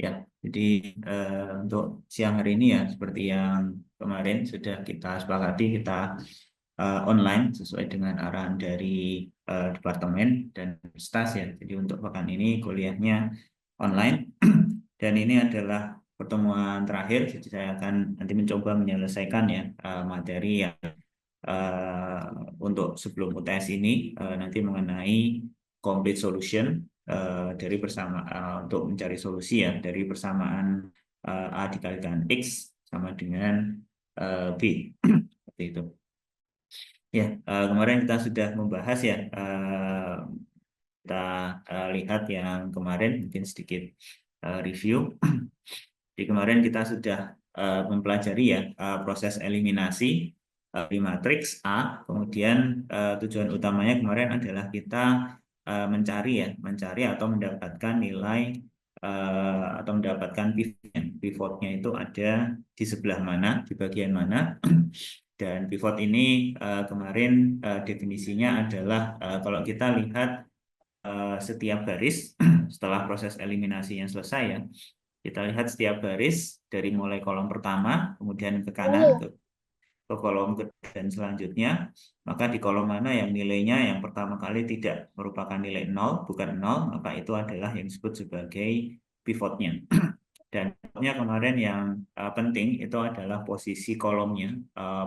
Ya, jadi untuk siang hari ini ya seperti yang kemarin sudah kita sepakati kita online sesuai dengan arahan dari departemen dan stas ya. Jadi untuk pekan ini kuliahnya online dan ini adalah pertemuan terakhir. Jadi saya akan nanti mencoba menyelesaikan ya materi yang eh, untuk sebelum UTS ini nanti mengenai complete solution dari untuk mencari solusi ya dari persamaan A dikalikan X sama dengan B seperti itu. Ya, kemarin kita sudah membahas ya, kita lihat yang kemarin mungkin sedikit review. Di kemarin kita sudah mempelajari ya proses eliminasi di matriks A. Kemudian tujuan utamanya kemarin adalah kita mencari atau mendapatkan nilai atau mendapatkan pivotnya. Pivotnya itu ada di sebelah mana, di bagian mana. Dan pivot ini kemarin definisinya adalah kalau kita lihat setiap baris setelah proses eliminasinya selesai ya, kita lihat setiap baris dari mulai kolom pertama, kemudian ke kanan, ke kolom kedua dan selanjutnya, maka di kolom mana yang nilainya yang pertama kali tidak merupakan nilai 0, bukan 0, maka itu adalah yang disebut sebagai pivotnya. Dan pivotnya kemarin yang penting itu adalah posisi kolomnya,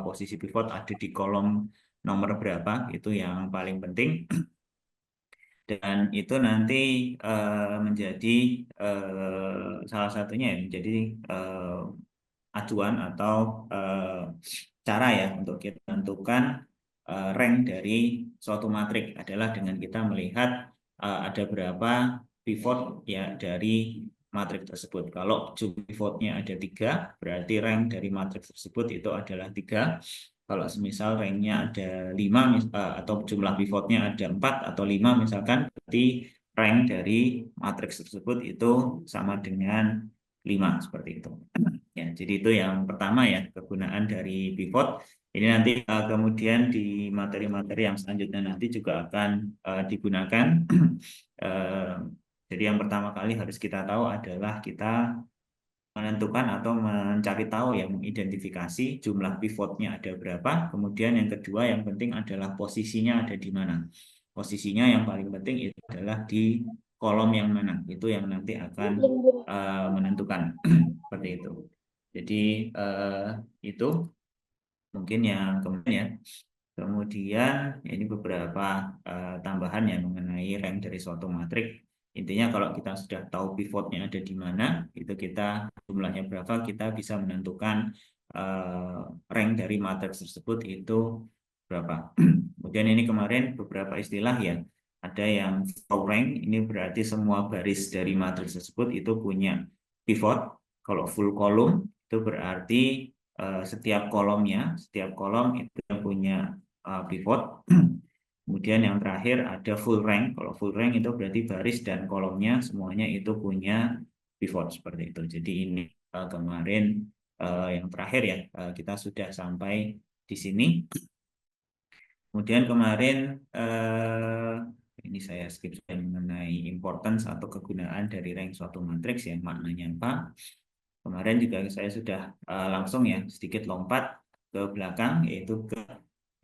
posisi pivot ada di kolom nomor berapa, itu yang paling penting. Dan itu nanti menjadi salah satunya ya, menjadi acuan atau cara ya untuk kita menentukan rank dari suatu matrik adalah dengan kita melihat ada berapa pivot ya dari matrik tersebut. Kalau jumlah pivotnya ada 3, berarti rank dari matrik tersebut itu adalah 3. Kalau semisal ranknya ada 5 atau jumlah pivotnya ada 4 atau 5 misalkan, berarti rank dari matriks tersebut itu sama dengan 5 seperti itu. Ya, jadi itu yang pertama ya, kegunaan dari pivot. Ini nanti kemudian di materi-materi yang selanjutnya nanti juga akan digunakan. Jadi yang pertama kali harus kita tahu adalah kita menentukan atau mencari tahu ya, mengidentifikasi jumlah pivotnya ada berapa. Kemudian yang kedua yang penting adalah posisinya ada di mana. Posisinya yang paling penting itu adalah di kolom yang mana. Itu yang nanti akan menentukan seperti itu. Jadi itu mungkin yang kemudian ya. Kemudian ini beberapa tambahan yang mengenai rank dari suatu matrik. Intinya kalau kita sudah tahu pivotnya ada di mana, itu kita jumlahnya berapa, kita bisa menentukan rank dari matriks tersebut itu berapa. Kemudian ini kemarin beberapa istilah ya. Ada yang full rank, ini berarti semua baris dari matriks tersebut itu punya pivot. Kalau full column itu berarti setiap kolom itu punya pivot. Kemudian yang terakhir ada full rank. Kalau full rank itu berarti baris dan kolomnya semuanya itu punya pivot seperti itu. Jadi ini kemarin yang terakhir ya, kita sudah sampai di sini. Kemudian kemarin ini saya skip mengenai importance atau kegunaan dari rank suatu matriks yang maknanya apa. Kemarin juga saya sudah langsung ya sedikit lompat ke belakang yaitu ke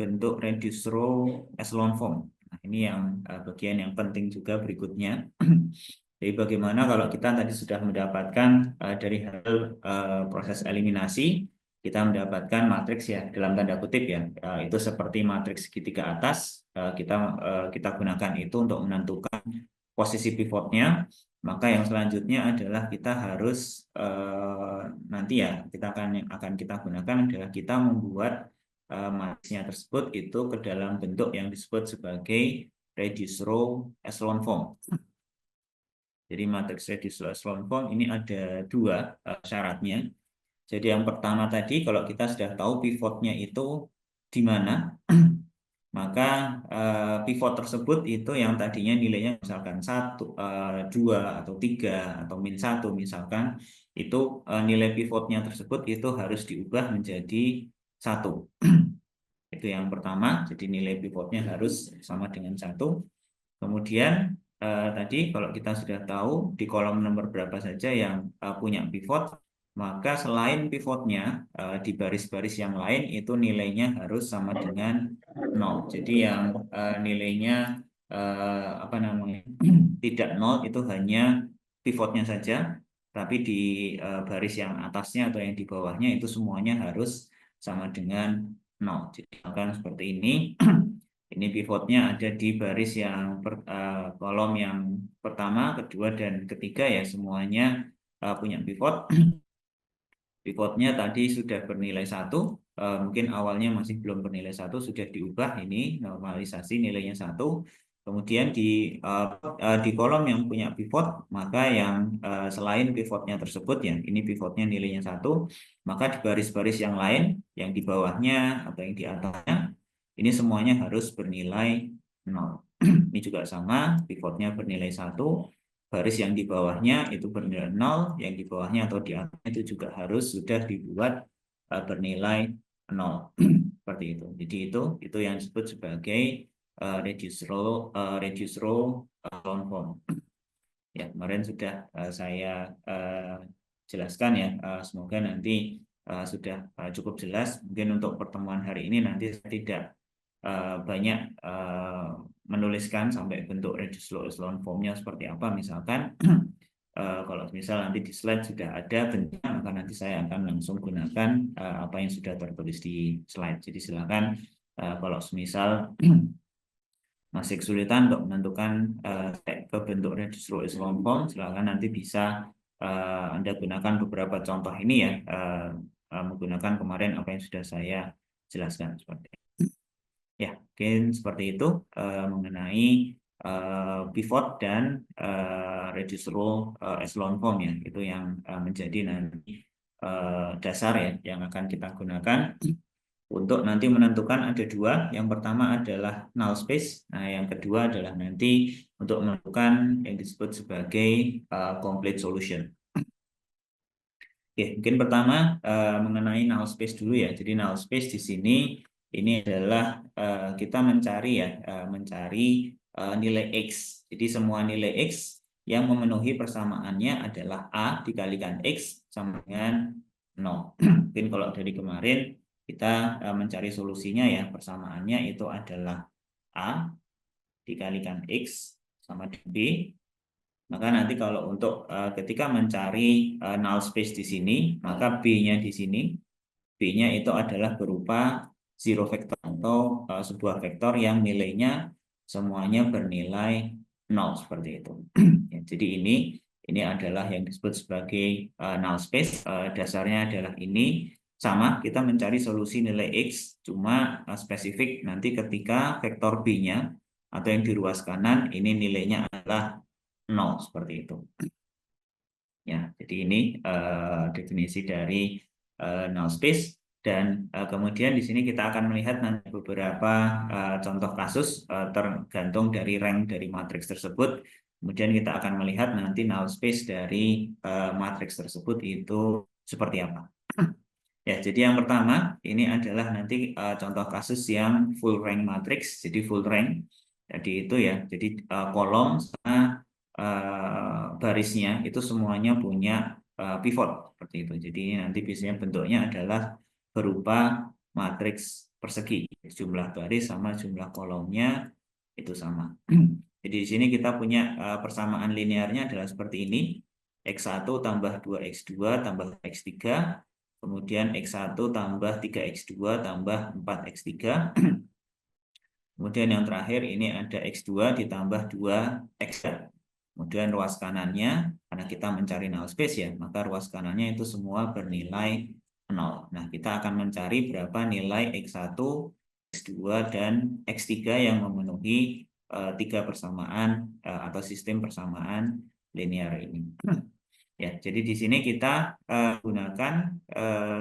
bentuk reduced row echelon form. Nah, ini yang bagian yang penting juga berikutnya. Jadi bagaimana kalau kita tadi sudah mendapatkan dari hasil proses eliminasi, kita mendapatkan matriks ya dalam tanda kutip ya, itu seperti matriks segitiga atas, kita gunakan itu untuk menentukan posisi pivotnya. Maka yang selanjutnya adalah kita harus nanti ya akan kita gunakan adalah kita membuat matriksnya tersebut itu ke dalam bentuk yang disebut sebagai reduced row echelon form. Jadi matriks reduced row echelon form ini ada 2 syaratnya. Jadi yang pertama tadi kalau kita sudah tahu pivotnya itu di mana, maka pivot tersebut itu yang tadinya nilainya misalkan 1, 2 atau 3 atau -1 misalkan, itu nilai pivotnya tersebut itu harus diubah menjadi 1. Itu yang pertama, jadi nilai pivotnya harus sama dengan 1. Kemudian tadi kalau kita sudah tahu di kolom nomor berapa saja yang punya pivot, maka selain pivotnya di baris-baris yang lain itu nilainya harus sama dengan 0. Jadi yang nilainya apa namanya tidak 0 itu hanya pivotnya saja, tapi di baris yang atasnya atau yang di bawahnya itu semuanya harus sama dengan 0. Jadi akan seperti ini. Ini pivotnya ada di baris yang kolom yang pertama, kedua, dan ketiga ya, semuanya punya pivot. Pivotnya tadi sudah bernilai 1, mungkin awalnya masih belum bernilai 1, sudah diubah, ini normalisasi nilainya 1. Kemudian di kolom yang punya pivot, maka yang selain pivotnya tersebut ya, ini pivotnya nilainya 1, maka di baris-baris yang lain, yang di bawahnya atau yang di atasnya, ini semuanya harus bernilai 0. Ini juga sama, pivotnya bernilai 1, baris yang di bawahnya itu bernilai 0, yang di bawahnya atau di atasnya itu juga harus sudah dibuat bernilai 0. Seperti itu. Jadi itu yang disebut sebagai reduce row long form. Ya, kemarin sudah saya jelaskan ya. Semoga nanti sudah cukup jelas. Mungkin untuk pertemuan hari ini nanti saya tidak banyak menuliskan sampai bentuk reduce row echelon formnya seperti apa. Misalkan kalau misal nanti di slide sudah ada bentuknya, maka nanti saya akan langsung gunakan apa yang sudah tertulis di slide. Jadi silakan kalau misal masih kesulitan untuk menentukan ke bentuk reduce row echelon form, silakan nanti bisa Anda gunakan beberapa contoh ini ya, menggunakan kemarin apa yang sudah saya jelaskan seperti itu. Ya, mungkin seperti itu mengenai pivot dan reduce row echelon form ya, itu yang menjadi nanti dasar ya yang akan kita gunakan untuk nanti menentukan. Ada dua, yang pertama adalah null space, nah yang kedua adalah nanti untuk menentukan yang disebut sebagai complete solution. Oke, mungkin pertama mengenai null space dulu ya. Jadi null space di sini ini adalah kita mencari ya, mencari nilai X. Jadi semua nilai X yang memenuhi persamaannya adalah A dikalikan X sama dengan 0. Mungkin kalau dari kemarin kita mencari solusinya ya, persamaannya itu adalah A dikalikan X sama dengan B. Maka nanti kalau untuk ketika mencari null space di sini, maka B-nya di sini, B-nya itu adalah berupa zero vector atau sebuah vektor yang nilainya semuanya bernilai 0 seperti itu. Ya, jadi ini adalah yang disebut sebagai null space. Dasarnya adalah ini, sama kita mencari solusi nilai X, cuma spesifik nanti ketika vektor B-nya atau yang di ruas kanan ini nilainya adalah 0 seperti itu. Ya, jadi ini definisi dari null space, dan kemudian di sini kita akan melihat nanti beberapa contoh kasus tergantung dari rank dari matriks tersebut. Kemudian kita akan melihat nanti null space dari matriks tersebut itu seperti apa. Ya, jadi yang pertama ini adalah nanti contoh kasus yang full rank matrix, jadi full rank. Jadi itu ya, jadi kolom sama barisnya itu semuanya punya pivot seperti itu. Jadi nanti biasanya bentuknya adalah berupa matriks persegi, jumlah baris sama jumlah kolomnya itu sama. Jadi di sini kita punya persamaan linearnya adalah seperti ini. X1 tambah 2X2 tambah X3, kemudian X1 tambah 3X2 tambah 4X3. Kemudian yang terakhir ini ada X2 ditambah 2X. Kemudian ruas kanannya, karena kita mencari null space ya, maka ruas kanannya itu semua bernilai 0. Nah, kita akan mencari berapa nilai X1, X2, dan X3 yang memenuhi tiga persamaan atau sistem persamaan linear ini. Ya, jadi di sini kita gunakan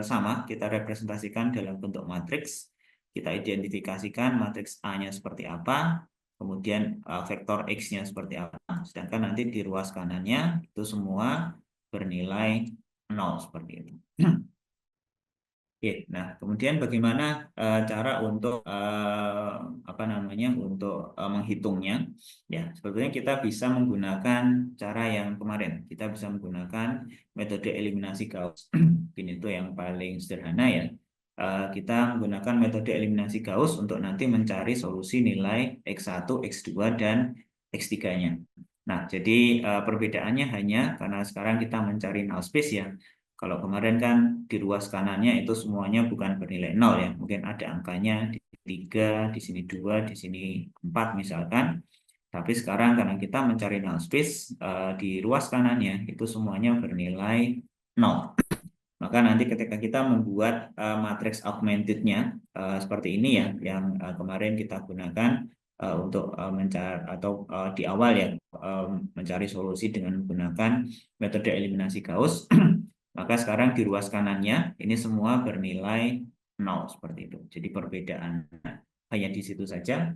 sama, kita representasikan dalam bentuk matriks. Kita identifikasikan matriks A-nya seperti apa, kemudian vektor X-nya seperti apa, sedangkan nanti di ruas kanannya itu semua bernilai 0 seperti itu. Oke, nah kemudian bagaimana cara untuk apa namanya untuk menghitungnya? Ya, sebetulnya kita bisa menggunakan cara yang kemarin. Kita bisa menggunakan metode eliminasi Gauss. Ini itu yang paling sederhana ya. Kita menggunakan metode eliminasi Gauss untuk nanti mencari solusi nilai X1, X2 dan X3-nya. Nah, jadi perbedaannya hanya karena sekarang kita mencari null space ya. Kalau kemarin kan di ruas kanannya itu semuanya bukan bernilai 0 ya. Mungkin ada angkanya di 3, di sini 2, di sini 4 misalkan. Tapi sekarang karena kita mencari null space di ruas kanannya itu semuanya bernilai 0. Maka nanti ketika kita membuat matriks augmented-nya seperti ini ya, yang kemarin kita gunakan untuk mencari atau di awal ya mencari solusi dengan menggunakan metode eliminasi Gauss. Maka sekarang di ruas kanannya ini semua bernilai 0 seperti itu. Jadi perbedaan hanya di situ saja.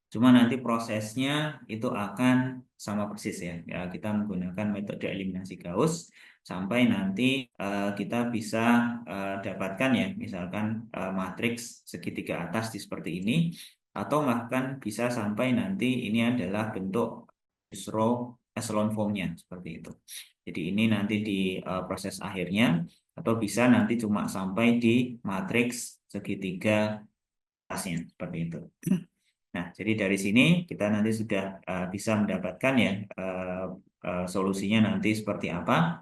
Cuma nanti prosesnya itu akan sama persis ya. Ya, kita menggunakan metode eliminasi Gauss sampai nanti kita bisa dapatkan ya, misalkan matriks segitiga atas di seperti ini, atau bahkan bisa sampai nanti ini adalah bentuk row echelon formnya seperti itu. Jadi ini nanti di proses akhirnya, atau bisa nanti cuma sampai di matriks segitiga atasnya seperti itu. Nah, jadi dari sini kita nanti sudah bisa mendapatkan ya solusinya nanti seperti apa.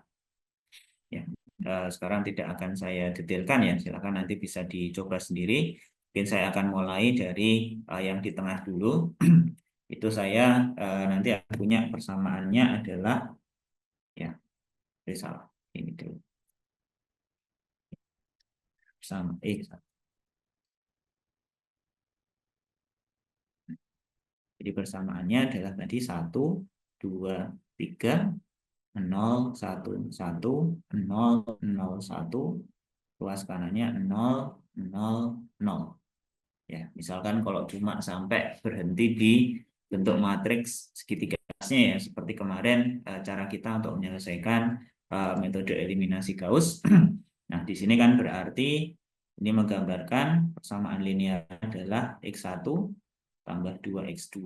Ya, sekarang tidak akan saya detailkan ya. Silakan nanti bisa dicoba sendiri. Mungkin saya akan mulai dari yang di tengah dulu. Itu saya nanti punya persamaannya adalah ya, salah ini dulu. Sama Jadi persamaannya adalah tadi 1, 2, 3, 0, 1, 1, 0, 0, 1, ruas kanannya 0, 0, 0. Ya, misalkan kalau cuma sampai berhenti di bentuk matriks segitiga atasnya ya, seperti kemarin cara kita untuk menyelesaikan metode eliminasi Gauss. Nah, di sini kan berarti ini menggambarkan persamaan linear adalah X1 tambah 2X2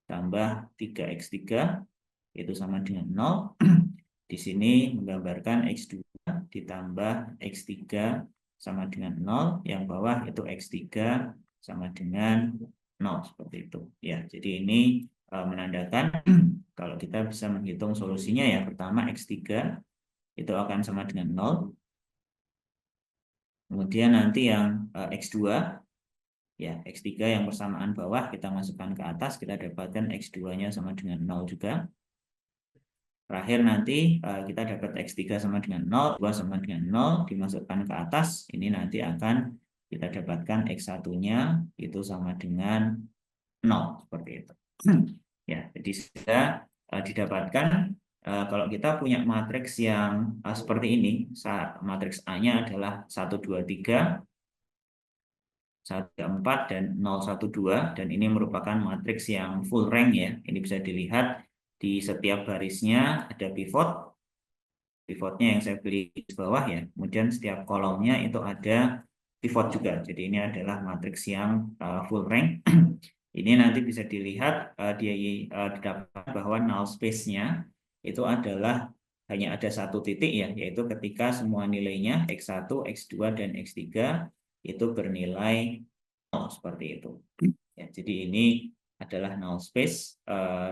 tambah 3X3 itu sama dengan 0. Di sini menggambarkan X2 ditambah X3 sama dengan 0, yang bawah itu X3 sama dengan 0, seperti itu. Ya, jadi ini menandakan kalau kita bisa menghitung solusinya ya, pertama X3 itu akan sama dengan 0. Kemudian nanti yang X2 ya, X3 yang persamaan bawah kita masukkan ke atas, kita dapatkan X2-nya sama dengan 0 juga. Terakhir nanti kita dapat X3 sama dengan 0, 2 sama dengan 0, dimasukkan ke atas, ini nanti akan kita dapatkan X1-nya itu sama dengan 0, seperti itu. Ya, jadi sudah didapatkan kalau kita punya matriks yang seperti ini, matriks A-nya adalah 1, 2, 3, 1, 4, dan 0, 1, 2, dan ini merupakan matriks yang full rank ya. Ini bisa dilihat di setiap barisnya ada pivot. Pivotnya yang saya beri di bawah ya. Kemudian setiap kolomnya itu ada pivot juga. Jadi ini adalah matriks yang full rank. Ini nanti bisa dilihat dia didapat bahwa null space-nya itu adalah hanya ada satu titik ya, yaitu ketika semua nilainya X1, X2, dan X3 itu bernilai 0 seperti itu. Ya, jadi ini adalah null space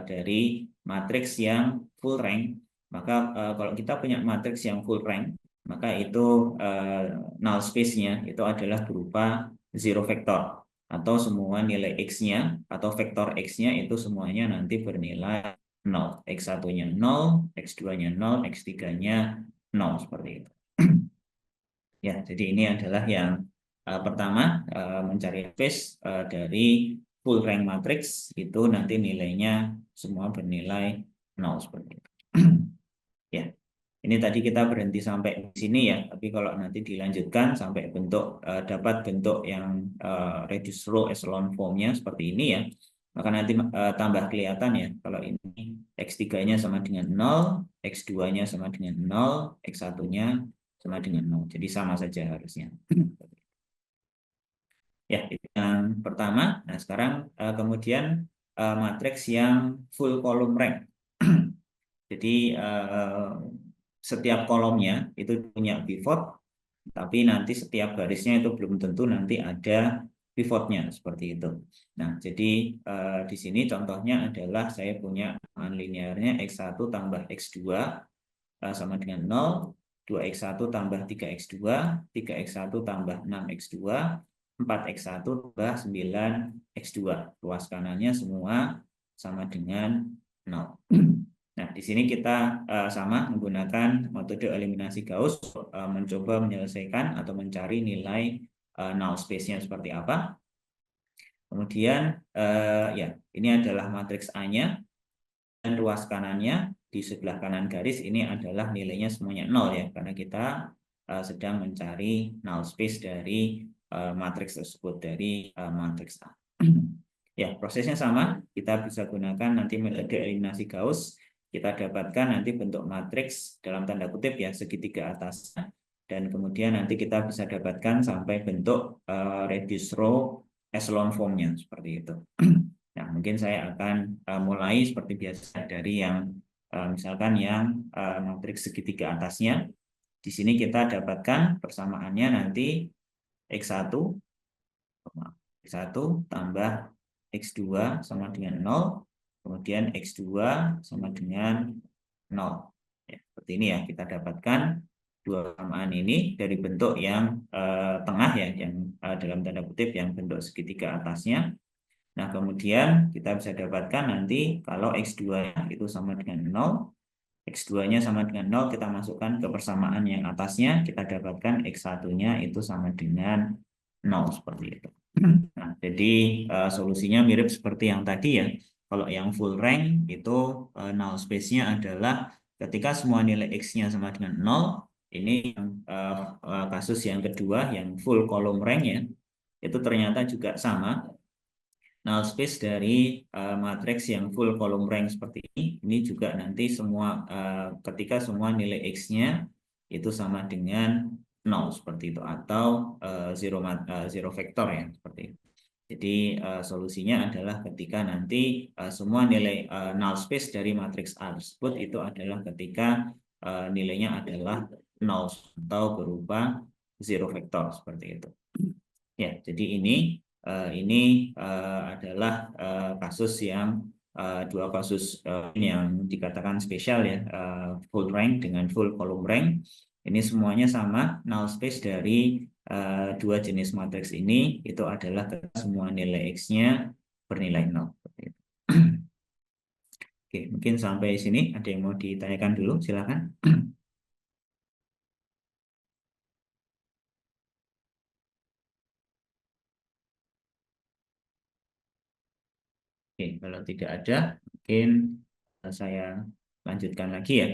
dari matriks yang full rank. Maka kalau kita punya matriks yang full rank, maka itu null space-nya itu adalah berupa zero vector, atau semua nilai X-nya atau vektor X-nya itu semuanya nanti bernilai 0. X1-nya 0, X2-nya 0, X3-nya 0, seperti itu. Ya, jadi ini adalah yang pertama, mencari space dari full rank matrix itu nanti nilainya semua bernilai 0 seperti itu. Ya, ini tadi kita berhenti sampai di sini ya, tapi kalau nanti dilanjutkan sampai bentuk dapat bentuk yang reduced row echelon formnya seperti ini ya, maka nanti tambah kelihatan ya, kalau ini X3-nya sama dengan 0, X2-nya sama dengan 0, X1-nya sama dengan 0. Jadi sama saja harusnya. Ya, itu yang pertama. Nah, sekarang kemudian matriks yang full column rank. Jadi setiap kolomnya itu punya pivot, tapi nanti setiap garisnya itu belum tentu nanti ada pivotnya seperti itu. Nah, jadi di sini contohnya adalah saya punya linearnya x1 tambah x2 sama dengan 0, 2x1 tambah 3x2, 3x1 tambah 6x2, 4x1 tambah 9x2. Luas kanannya semua sama dengan 0. Nah, di sini kita sama menggunakan metode eliminasi Gauss mencoba menyelesaikan atau mencari nilai null space-nya seperti apa. Kemudian ya, ini adalah matriks A-nya dan ruas kanannya di sebelah kanan garis ini adalah nilainya semuanya 0 ya, karena kita sedang mencari null space dari matriks tersebut, dari matriks A. Ya, prosesnya sama. Kita bisa gunakan nanti metode eliminasi Gauss. Kita dapatkan nanti bentuk matriks dalam tanda kutip ya segitiga atasnya. Dan kemudian nanti kita bisa dapatkan sampai bentuk reduced row echelon formnya seperti itu. Nah, mungkin saya akan mulai seperti biasa dari yang misalkan yang matriks segitiga atasnya. Di sini kita dapatkan persamaannya nanti X1 tambah X2 sama dengan 0, kemudian X2 sama dengan 0. Ya, seperti ini ya, kita dapatkan dua persamaan ini dari bentuk yang tengah ya, yang dalam tanda kutip yang bentuk segitiga atasnya. Nah, kemudian kita bisa dapatkan nanti kalau X2-nya itu sama dengan 0, X2-nya sama dengan 0, kita masukkan ke persamaan yang atasnya, kita dapatkan X1-nya itu sama dengan 0, seperti itu. Nah, jadi solusinya mirip seperti yang tadi ya. Kalau yang full rank itu null space-nya adalah ketika semua nilai X-nya sama dengan 0, ini kasus yang kedua, yang full column rank ya, itu ternyata juga sama. Null space dari matriks yang full column rank seperti ini juga nanti semua ketika semua nilai X-nya itu sama dengan 0 seperti itu, atau zero vektor ya seperti itu. Jadi solusinya adalah ketika nanti semua nilai null space dari matriks A tersebut itu adalah ketika nilainya adalah 0 atau berupa zero vektor seperti itu. Ya, jadi ini adalah kasus yang dua kasus yang dikatakan spesial ya, full rank dengan full column rank. Ini semuanya sama, null space dari dua jenis matriks ini itu adalah semua nilai X-nya bernilai 0. Oke, mungkin sampai sini ada yang mau ditanyakan dulu, silakan. Oke, kalau tidak ada, mungkin saya lanjutkan lagi ya.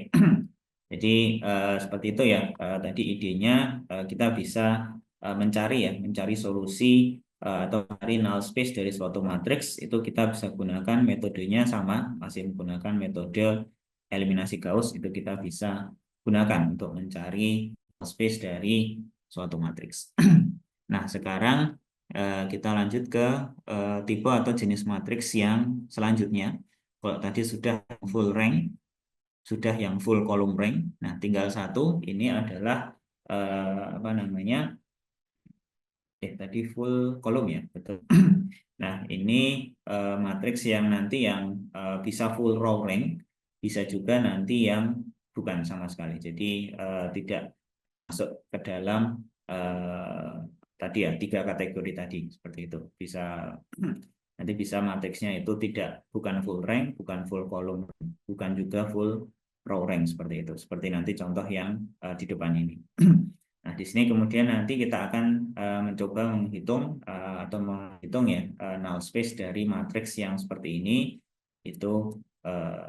Jadi seperti itu ya. Tadi idenya kita bisa mencari solusi atau mencari null space dari suatu matriks, itu kita bisa gunakan metodenya sama, masih menggunakan metode eliminasi Gauss, itu kita bisa gunakan untuk mencari null space dari suatu matriks. Nah, sekarang kita lanjut ke tipe atau jenis matriks yang selanjutnya. Kalau tadi sudah full rank, sudah yang full column rank. Nah, tinggal satu, ini adalah apa namanya? Tadi full column ya, betul. Nah, ini matriks yang nanti yang bisa full row rank, bisa juga nanti yang bukan sama sekali. Jadi tidak masuk ke dalam tadi ya, tiga kategori tadi seperti itu. Bisa nanti bisa matriksnya itu bukan full rank, bukan full column, bukan juga full row rank seperti itu. Seperti nanti contoh yang di depan ini. Nah, di sini kemudian nanti kita akan mencoba menghitung atau menghitung ya null space dari matriks yang seperti ini itu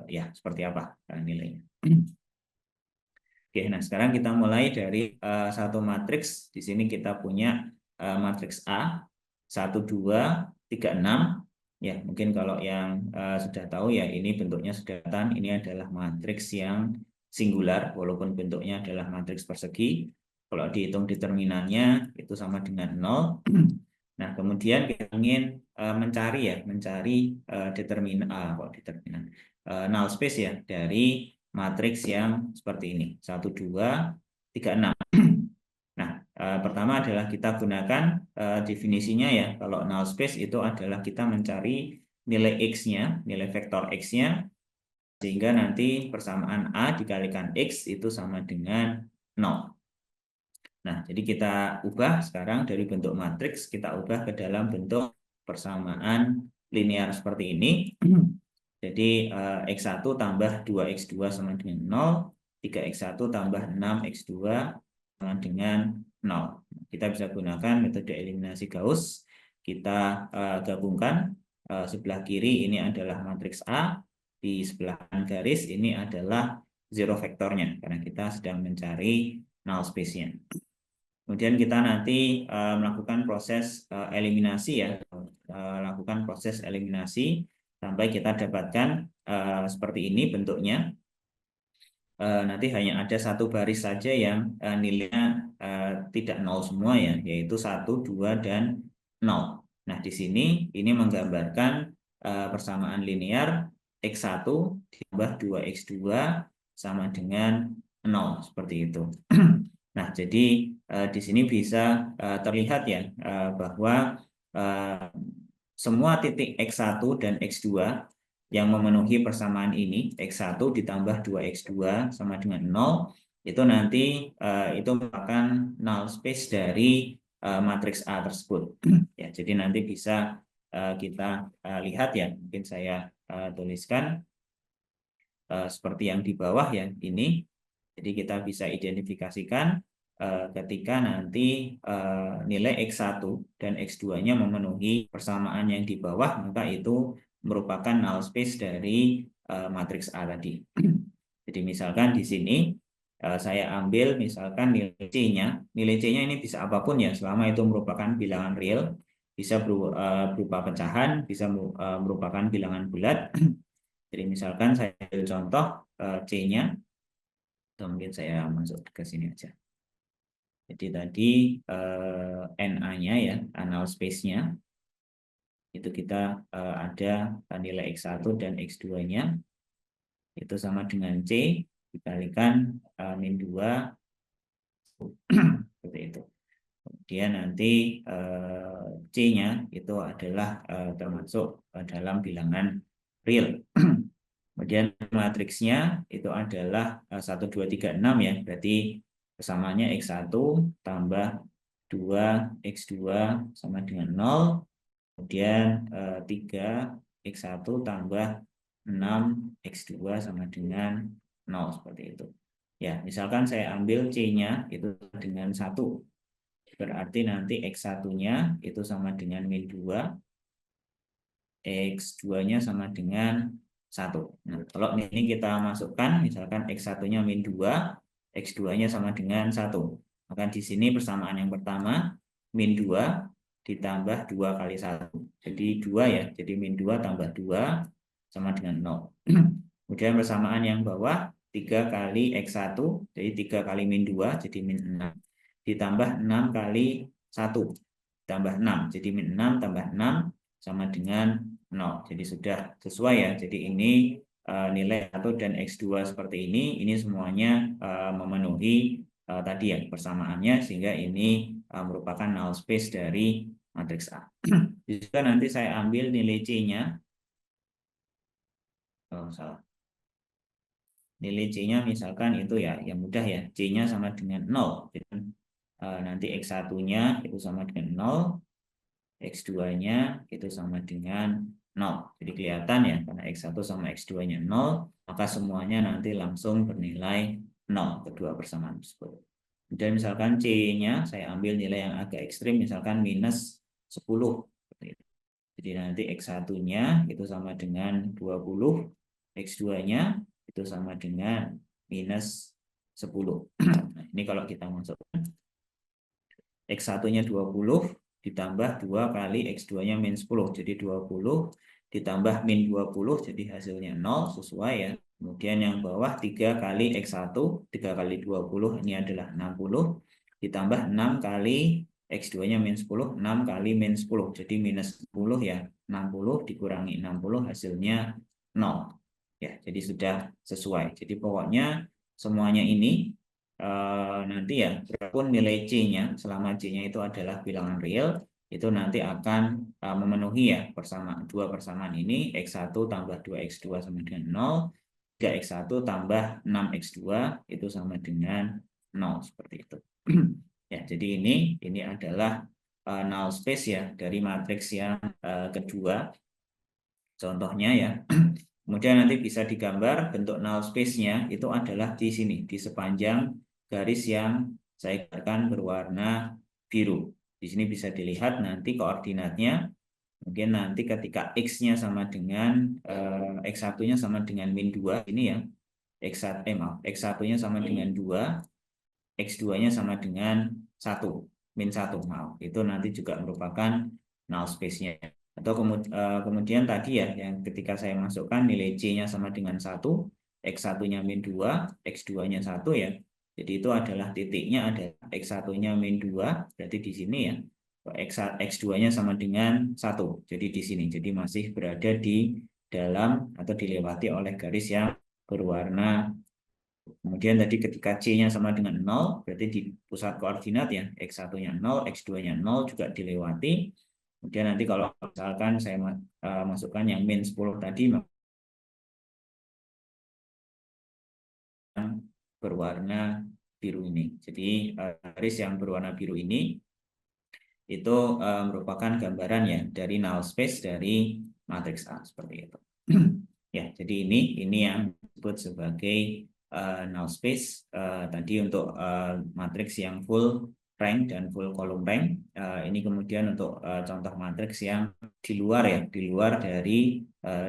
ya seperti apa nilainya. Oke, nah sekarang kita mulai dari satu matriks. Di sini kita punya matriks A 1 2 3 6. Ya, mungkin kalau yang sudah tahu ya, ini bentuknya sudah kelihatan. Ini adalah matriks yang singular walaupun bentuknya adalah matriks persegi. Kalau dihitung determinannya itu sama dengan 0. Nah, kemudian kita ingin mencari determinan null space ya dari matriks yang seperti ini 1, 2, 3, 6. Nah, pertama adalah kita gunakan definisinya ya. Kalau null space itu adalah kita mencari nilai x-nya, nilai vektor x-nya, sehingga nanti persamaan A dikalikan X itu sama dengan 0. Nah, jadi kita ubah sekarang dari bentuk matriks, kita ubah ke dalam bentuk persamaan linear seperti ini. Jadi X1 tambah 2X2 sama dengan 0, 3X1 tambah 6X2 sama dengan 0. Kita bisa gunakan metode eliminasi Gauss. Kita gabungkan sebelah kiri ini adalah matriks A, di sebelah kanan garis ini adalah zero vektornya, karena kita sedang mencari null space-nya. Kemudian kita nanti melakukan proses eliminasi ya, lakukan proses eliminasi sampai kita dapatkan seperti ini bentuknya. Nanti hanya ada satu baris saja yang nilainya tidak nol semua ya, yaitu 1, 2, dan 0. Nah, di sini ini menggambarkan persamaan linear X1 ditambah 2X2 sama dengan 0, seperti itu. Nah, jadi di sini bisa terlihat ya bahwa semua titik X1 dan X2 yang memenuhi persamaan ini, X1 ditambah 2X2 sama dengan 0, itu nanti itu merupakan null space dari matriks A tersebut. Ya, jadi nanti bisa kita lihat ya, mungkin saya tuliskan seperti yang di bawah ya, ini. Jadi kita bisa identifikasikan ketika nanti nilai X1 dan X2-nya memenuhi persamaan yang di bawah, maka itu merupakan null space dari matriks A tadi. Jadi misalkan di sini saya ambil misalkan nilai C-nya. Nilai C-nya ini bisa apapun ya, selama itu merupakan bilangan real, bisa berupa pecahan, bisa merupakan bilangan bulat. Jadi misalkan saya ambil contoh C-nya, atau mungkin saya masuk ke sini aja. Jadi tadi NA-nya ya, null space-nya, itu kita ada nilai X1 dan X2-nya, itu sama dengan C, dikalikan min 2, seperti itu. Kemudian nanti C-nya itu adalah termasuk dalam bilangan real. Kemudian matriksnya itu adalah 1, 2, 3, 6 ya. Berarti persamaannya X1 tambah 2X2 sama dengan 0. Kemudian 3X1 tambah 6X2 sama dengan 0. Seperti itu. Ya, misalkan saya ambil C-nya itu dengan 1. Berarti nanti X1-nya itu sama dengan min 2. X2-nya sama dengan 1. Nah, kalau ini kita masukkan, misalkan X1-nya min 2, X2-nya sama dengan 1. Maka di sini persamaan yang pertama, min 2 ditambah 2 kali 1. Jadi 2 ya, jadi min 2 tambah 2 sama dengan 0. Kemudian persamaan yang bawah, 3 kali X1, jadi 3 kali min 2, jadi min 6. Ditambah 6 kali 1, tambah 6, jadi min 6 tambah 6 sama dengan 0. Jadi sudah sesuai ya. Jadi ini nilai 1 dan X2 seperti ini semuanya memenuhi tadi ya persamaannya, sehingga ini merupakan null space dari matriks A. Jika nanti saya ambil nilai C-nya, salah. Nilai C-nya misalkan itu ya, yang mudah ya, C-nya sama dengan 0. Jadi, nanti X1-nya itu sama dengan 0, X2-nya itu sama dengan 0. Jadi kelihatan ya, karena X1 sama X2-nya 0, maka semuanya nanti langsung bernilai 0, kedua persamaan tersebut. Dan misalkan C-nya saya ambil nilai yang agak ekstrim, misalkan minus 10. Jadi nanti X1-nya itu sama dengan 20, X2-nya itu sama dengan minus 10. Nah, ini kalau kita masukkan X1-nya 20 ditambah 2 kali X2-nya min 10. Jadi 20 ditambah min 20, jadi hasilnya 0, sesuai ya. Kemudian yang bawah 3 kali X1, 3 kali 20 ini adalah 60. ditambah 6 kali X2-nya min 10, 6 kali min 10. Jadi minus 10 ya, 60 dikurangi 60 hasilnya 0. Ya, jadi sudah sesuai. Jadi pokoknya semuanya ini nanti ya, berapapun nilai C-nya, selama C-nya itu adalah bilangan real, itu nanti akan memenuhi ya dua persamaan ini, X1 tambah 2X2 sama dengan 0, 3X1 tambah 6X2 itu sama dengan 0, seperti itu. Ya, jadi ini adalah null space ya dari matriks yang kedua. Contohnya ya. Kemudian nanti bisa digambar bentuk null space-nya itu adalah di sini, di sepanjang garis yang saya gambarkan berwarna biru. Di sini bisa dilihat nanti koordinatnya. Mungkin nanti ketika X-nya sama dengan X1-nya sama dengan min 2 ini ya. X1-nya sama dengan 2, X2-nya sama dengan 1, min 1. Maaf, itu nanti juga merupakan null space-nya. Atau kemudian tadi ya, yang ketika saya masukkan nilai C-nya sama dengan 1, X1-nya min 2, X2-nya 1 ya. Jadi itu adalah titiknya ada X1-nya min 2, berarti di sini ya. X2-nya sama dengan 1, jadi di sini. Jadi masih berada di dalam atau dilewati oleh garis yang berwarna. Kemudian tadi ketika C-nya sama dengan 0, berarti di pusat koordinat ya, X1-nya 0, X2-nya 0 juga dilewati. Kemudian nanti kalau misalkan saya masukkan yang min 10 tadi, berwarna biru ini. Jadi garis yang berwarna biru ini itu merupakan gambaran ya dari null space dari matriks A, seperti itu. Ya, jadi ini yang disebut sebagai null space tadi untuk matriks yang full rank dan full column rank. Ini kemudian untuk contoh matriks yang di luar ya, di luar dari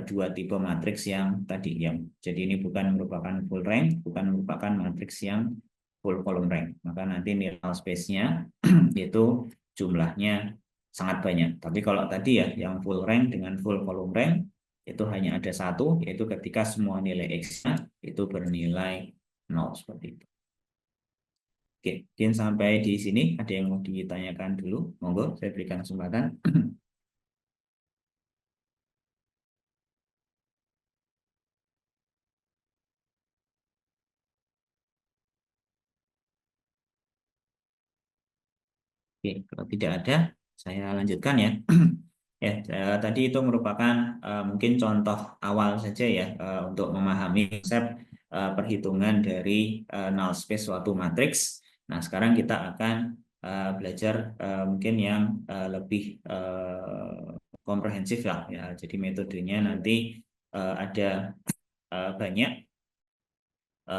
dua tipe matriks yang tadi yang. Jadi ini bukan merupakan full rank, bukan merupakan matriks yang full column rank. Maka nanti nilai null space-nya itu jumlahnya sangat banyak. Tapi kalau tadi ya yang full rank dengan full column rank itu hanya ada satu, yaitu ketika semua nilai X-nya itu bernilai 0, seperti itu. Oke, mungkin sampai di sini ada yang mau ditanyakan dulu. Monggo, saya berikan kesempatan. Oke, kalau tidak ada, saya lanjutkan ya. Ya, tadi itu merupakan mungkin contoh awal saja ya untuk memahami konsep perhitungan dari null space suatu matriks. Nah, sekarang kita akan belajar mungkin yang lebih komprehensif lah ya. Jadi metodenya nanti ada banyak.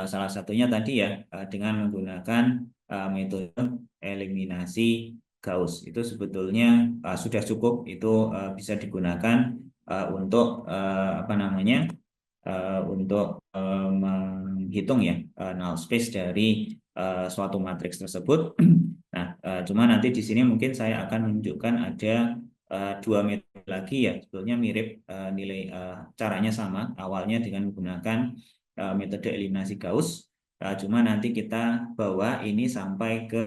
Salah satunya tadi ya dengan menggunakan metode eliminasi Gauss. Itu sebetulnya sudah cukup, itu bisa digunakan untuk apa namanya untuk menghitung ya null space dari suatu matriks tersebut. Nah, cuma nanti di sini mungkin saya akan menunjukkan ada dua metode lagi ya, sebetulnya mirip nilai caranya sama, awalnya dengan menggunakan metode eliminasi Gauss, cuma nanti kita bawa ini sampai ke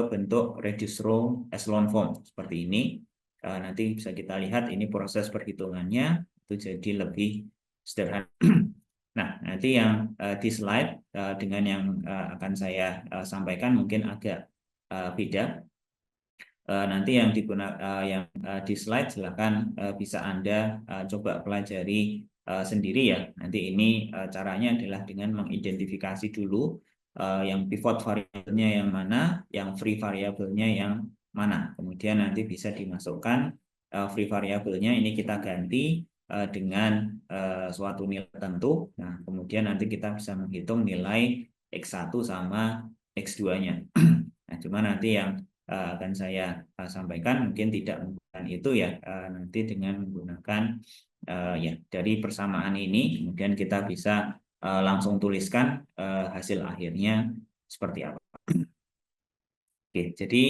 bentuk reduced row echelon form seperti ini. Nanti bisa kita lihat ini proses perhitungannya itu jadi lebih sederhana. Nah, nanti yang di slide dengan yang akan saya sampaikan mungkin agak beda. Nanti yang digunakan yang di slide silakan bisa Anda coba pelajari sendiri ya. Nanti ini caranya adalah dengan mengidentifikasi dulu yang pivot variabelnya yang mana, yang free variabelnya yang mana. Kemudian nanti bisa dimasukkan free variabelnya ini kita ganti dengan suatu nilai tertentu. Nah, kemudian nanti kita bisa menghitung nilai X1 sama X2-nya. Nah, cuma nanti yang akan saya sampaikan mungkin tidak menggunakan itu ya, nanti dengan menggunakan ya dari persamaan ini kemudian kita bisa langsung tuliskan hasil akhirnya seperti apa. Oke, jadi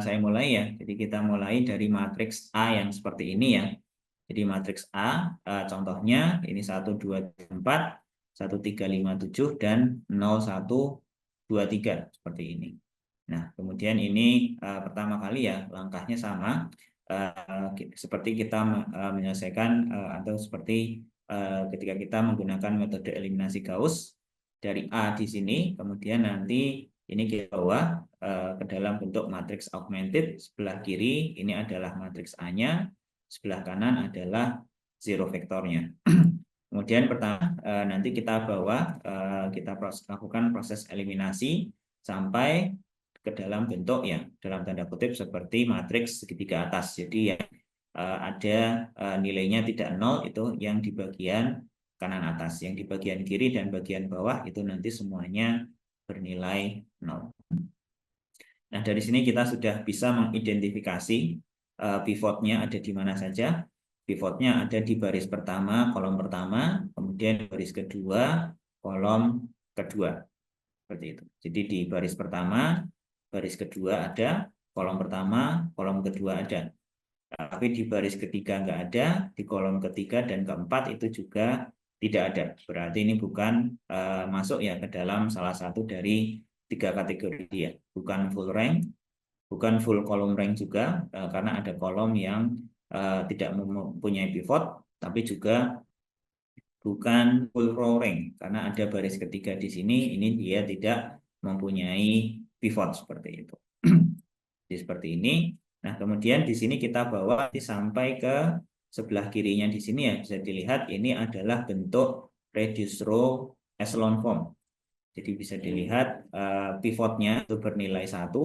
saya mulai ya. Jadi kita mulai dari matriks A yang seperti ini ya. Jadi matriks A contohnya ini 1 2 3 4, 1 3 5 7 dan 0 1 23 seperti ini. Nah, kemudian ini pertama kali ya langkahnya sama seperti kita menyelesaikan atau seperti ketika kita menggunakan metode eliminasi Gauss dari A di sini, kemudian nanti ini kita bawa ke dalam bentuk matriks augmented. Sebelah kiri ini adalah matriks A-nya, sebelah kanan adalah zero vektornya. Kemudian pertama nanti kita bawa kita lakukan proses eliminasi sampai ke dalam bentuk ya dalam tanda kutip seperti matriks segitiga atas. Jadi ya ada nilainya tidak nol itu yang di bagian kanan atas, yang di bagian kiri dan bagian bawah itu nanti semuanya bernilai nol. Nah, dari sini kita sudah bisa mengidentifikasi pivotnya ada di mana saja. Pivotnya ada di baris pertama, kolom pertama, kemudian baris kedua, kolom kedua. Seperti itu. Jadi di baris pertama, baris kedua ada, kolom pertama, kolom kedua ada. Tapi di baris ketiga nggak ada, di kolom ketiga dan keempat itu juga tidak ada. Berarti ini bukan masuk ya ke dalam salah satu dari 3 kategori dia. Bukan full rank, bukan full column rank juga, karena ada kolom yang tidak mempunyai pivot, tapi juga bukan full row rank, karena ada baris ketiga di sini, ini dia tidak mempunyai pivot seperti itu. Jadi seperti ini. Nah, kemudian di sini kita bawa sampai ke sebelah kirinya di sini ya, bisa dilihat ini adalah bentuk reduced row echelon form. Jadi bisa dilihat pivotnya itu bernilai 1.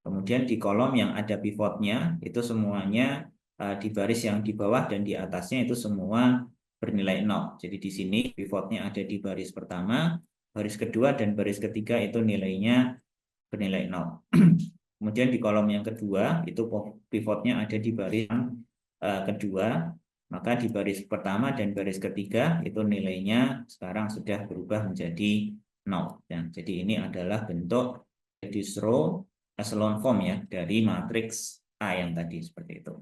Kemudian di kolom yang ada pivotnya itu semuanya di baris yang di bawah dan di atasnya itu semua bernilai 0. Jadi di sini pivotnya ada di baris pertama, baris kedua dan baris ketiga itu nilainya bernilai 0. Kemudian di kolom yang kedua itu pivotnya ada di baris yang kedua, maka di baris pertama dan baris ketiga itu nilainya sekarang sudah berubah menjadi 0. Dan jadi ini adalah bentuk reduced row echelon form ya dari matriks A yang tadi seperti itu.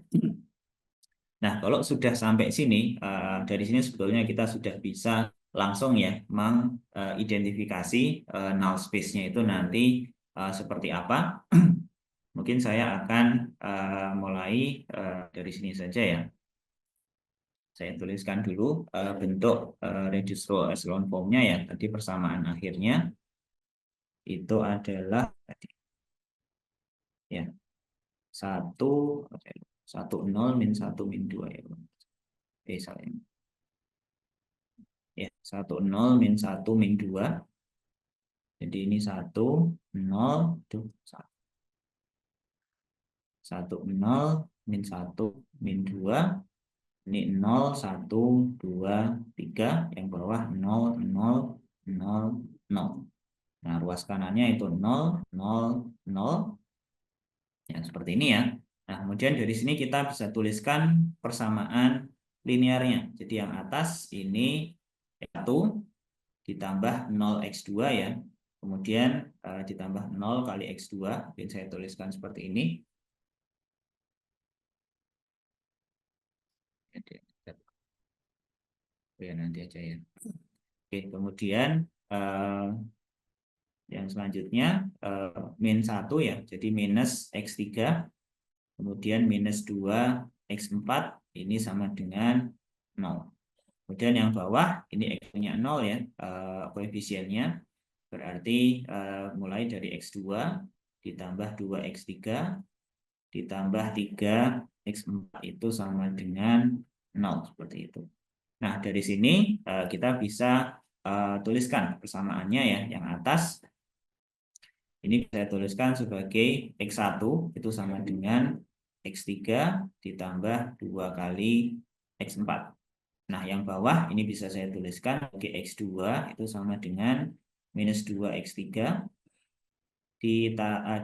Nah, kalau sudah sampai sini, dari sini sebetulnya kita sudah bisa langsung ya mengidentifikasi null space-nya itu nanti seperti apa. Mungkin saya akan mulai dari sini saja ya. Saya tuliskan dulu bentuk reduced row echelon form-nya ya. Tadi persamaan akhirnya itu adalah tadi ya 1 0 min 1 min 2 ya. Salah ini. Ya, 1 0 min 1 min 2. Jadi ini 1 0 tuh 1 0 min 1 min 2. Ini 0 1 2 3, yang bawah 0 0 0 0. Nah, ruas kanannya itu 0 0 0. Ya, seperti ini ya. Nah, kemudian dari sini kita bisa tuliskan persamaan linearnya. Jadi yang atas ini 1 ditambah 0x2 ya. Kemudian ditambah 0 kali x2. Mungkin saya tuliskan seperti ini. Ya, nanti aja ya. Oke, kemudian yang selanjutnya min 1 ya. Jadi minus x3. Kemudian minus 2x4 ini sama dengan 0. Kemudian yang bawah ini x-nya 0 ya, koefisiennya. Berarti mulai dari x2 ditambah 2x3 ditambah 3x4 itu sama dengan 0 seperti itu. Nah, dari sini kita bisa tuliskan persamaannya ya. Yang atas ini saya tuliskan sebagai x1 itu sama dengan x3 ditambah 2 kali x4. Nah, yang bawah ini bisa saya tuliskan sebagai x2 itu sama dengan minus 2x3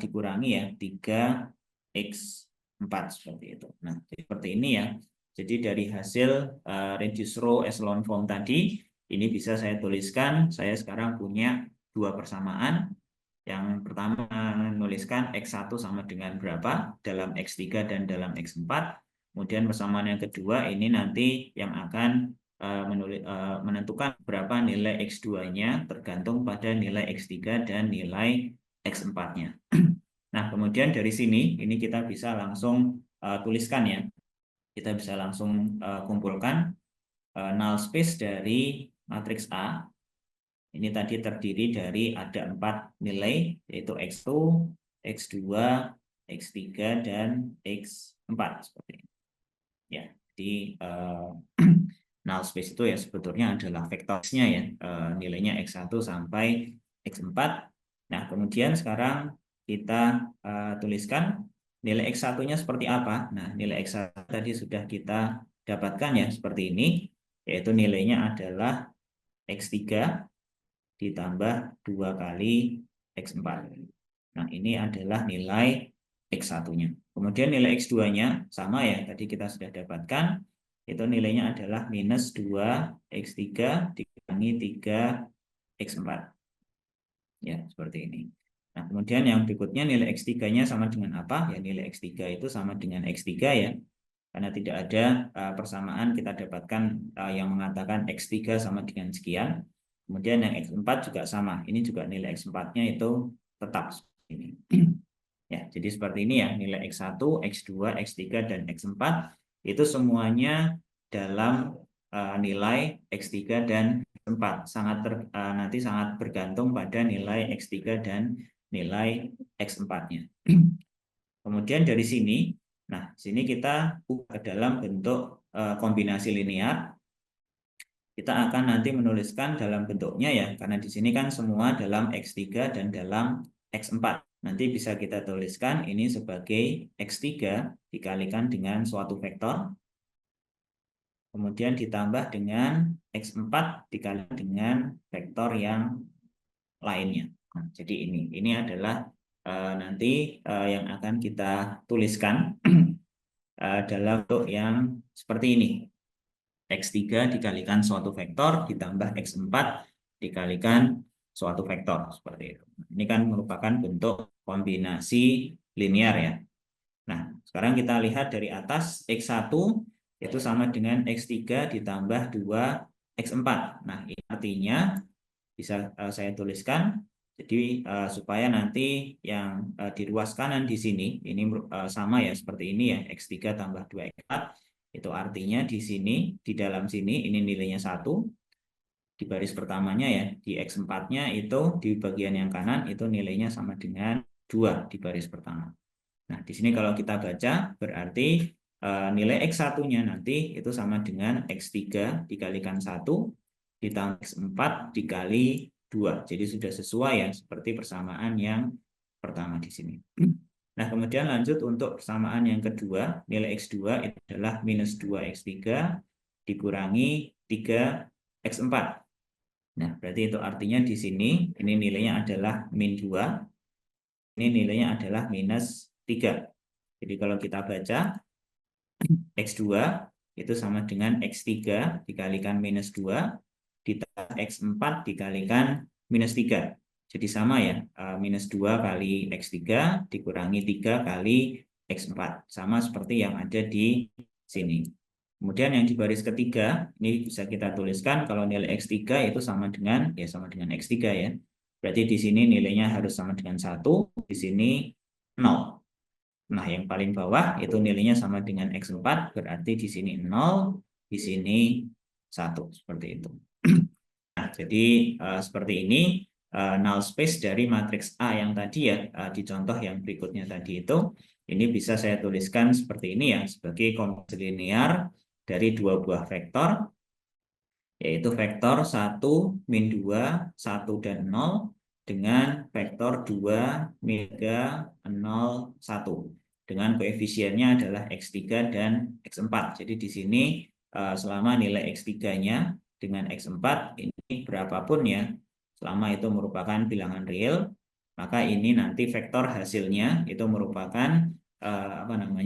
dikurangi ya 3x4 seperti itu. Nah, seperti ini ya. Jadi dari hasil reduced row echelon form tadi, ini bisa saya tuliskan, saya sekarang punya 2 persamaan. Yang pertama menuliskan x1 sama dengan berapa dalam x3 dan dalam x4. Kemudian persamaan yang kedua ini nanti yang akan menentukan berapa nilai X2-nya tergantung pada nilai X3 dan nilai X4-nya. Nah, kemudian dari sini, ini kita bisa langsung tuliskan ya. Kita bisa langsung kumpulkan null space dari matriks A. Ini tadi terdiri dari ada 4 nilai, yaitu X1, X2, X3, dan X4. Seperti ini. Ya, jadi null space itu ya sebetulnya adalah vektornya ya, nilainya X1 sampai X4. Nah, kemudian sekarang kita tuliskan nilai X1-nya seperti apa. Nah, nilai X1 tadi sudah kita dapatkan ya, seperti ini, yaitu nilainya adalah X3 ditambah 2 kali X4. Nah, ini adalah nilai X1-nya. Kemudian nilai X2-nya sama ya, tadi kita sudah dapatkan, itu nilainya adalah minus 2 X3 dikurangi 3 X4. Ya, seperti ini. Nah, kemudian yang berikutnya nilai X3-nya sama dengan apa? Ya, nilai X3 itu sama dengan X3 ya. Karena tidak ada persamaan, kita dapatkan yang mengatakan X3 sama dengan sekian. Kemudian yang X4 juga sama. Ini juga nilai X4-nya itu tetap seperti ini. Ya, jadi seperti ini ya, nilai X1, X2, X3, dan X4 itu semuanya dalam nilai X3 dan X4. Nanti sangat bergantung pada nilai X3 dan nilai X4-nya. Kemudian dari sini, nah sini kita ubah ke dalam bentuk kombinasi linear. Kita akan nanti menuliskan dalam bentuknya ya, karena di sini kan semua dalam X3 dan dalam X4. Nanti bisa kita tuliskan ini sebagai X3 dikalikan dengan suatu vektor, kemudian ditambah dengan X4 dikalikan dengan vektor yang lainnya. Nah, jadi ini adalah nanti yang akan kita tuliskan dalam bentuk yang seperti ini. X3 dikalikan suatu vektor ditambah X4 dikalikan suatu vektor. Seperti itu. Ini kan merupakan bentuk kombinasi linear ya. Nah, sekarang kita lihat dari atas, X1 itu sama dengan X3 ditambah 2 X4. Nah, ini artinya bisa saya tuliskan. Jadi supaya nanti yang di ruas kanan di sini ini sama ya seperti ini ya, X3 tambah 2X4, itu artinya di sini, di dalam sini ini nilainya 1, di baris pertamanya ya, di X4-nya itu di bagian yang kanan itu nilainya sama dengan 2 di baris pertama. Nah, di sini kalau kita baca berarti nilai X1-nya nanti itu sama dengan X3 dikalikan 1 ditambah X4 dikali 2. Jadi sudah sesuai ya, seperti persamaan yang pertama di sini. Nah, kemudian lanjut untuk persamaan yang kedua, nilai X2 itu adalah minus 2X3 dikurangi 3X4. Nah, berarti itu artinya di sini, ini nilainya adalah min 2, ini nilainya adalah minus 3. Jadi kalau kita baca, X2 itu sama dengan X3 dikalikan minus 2, ditambah X4 dikalikan minus 3. Jadi sama ya, minus 2 kali X3 dikurangi 3 kali X4. Sama seperti yang ada di sini. Kemudian yang di baris ketiga, ini bisa kita tuliskan kalau nilai X3 itu sama dengan X3 ya. Berarti di sini nilainya harus sama dengan 1, di sini 0. Nah, yang paling bawah itu nilainya sama dengan X4, berarti di sini 0, di sini 1, seperti itu. Nah, jadi seperti ini null space dari matriks A yang tadi ya, di contoh yang berikutnya tadi itu, ini bisa saya tuliskan seperti ini ya, sebagai kombinasi linear dari dua buah vektor, yaitu vektor 1, min 2, 1, dan 0, dengan vektor 2, min 3, 0, 1. Dengan koefisiennya adalah X3 dan X4. Jadi di sini selama nilai X3-nya dengan X4 ini berapapun ya, selama itu merupakan bilangan real, maka ini nanti vektor hasilnya itu merupakan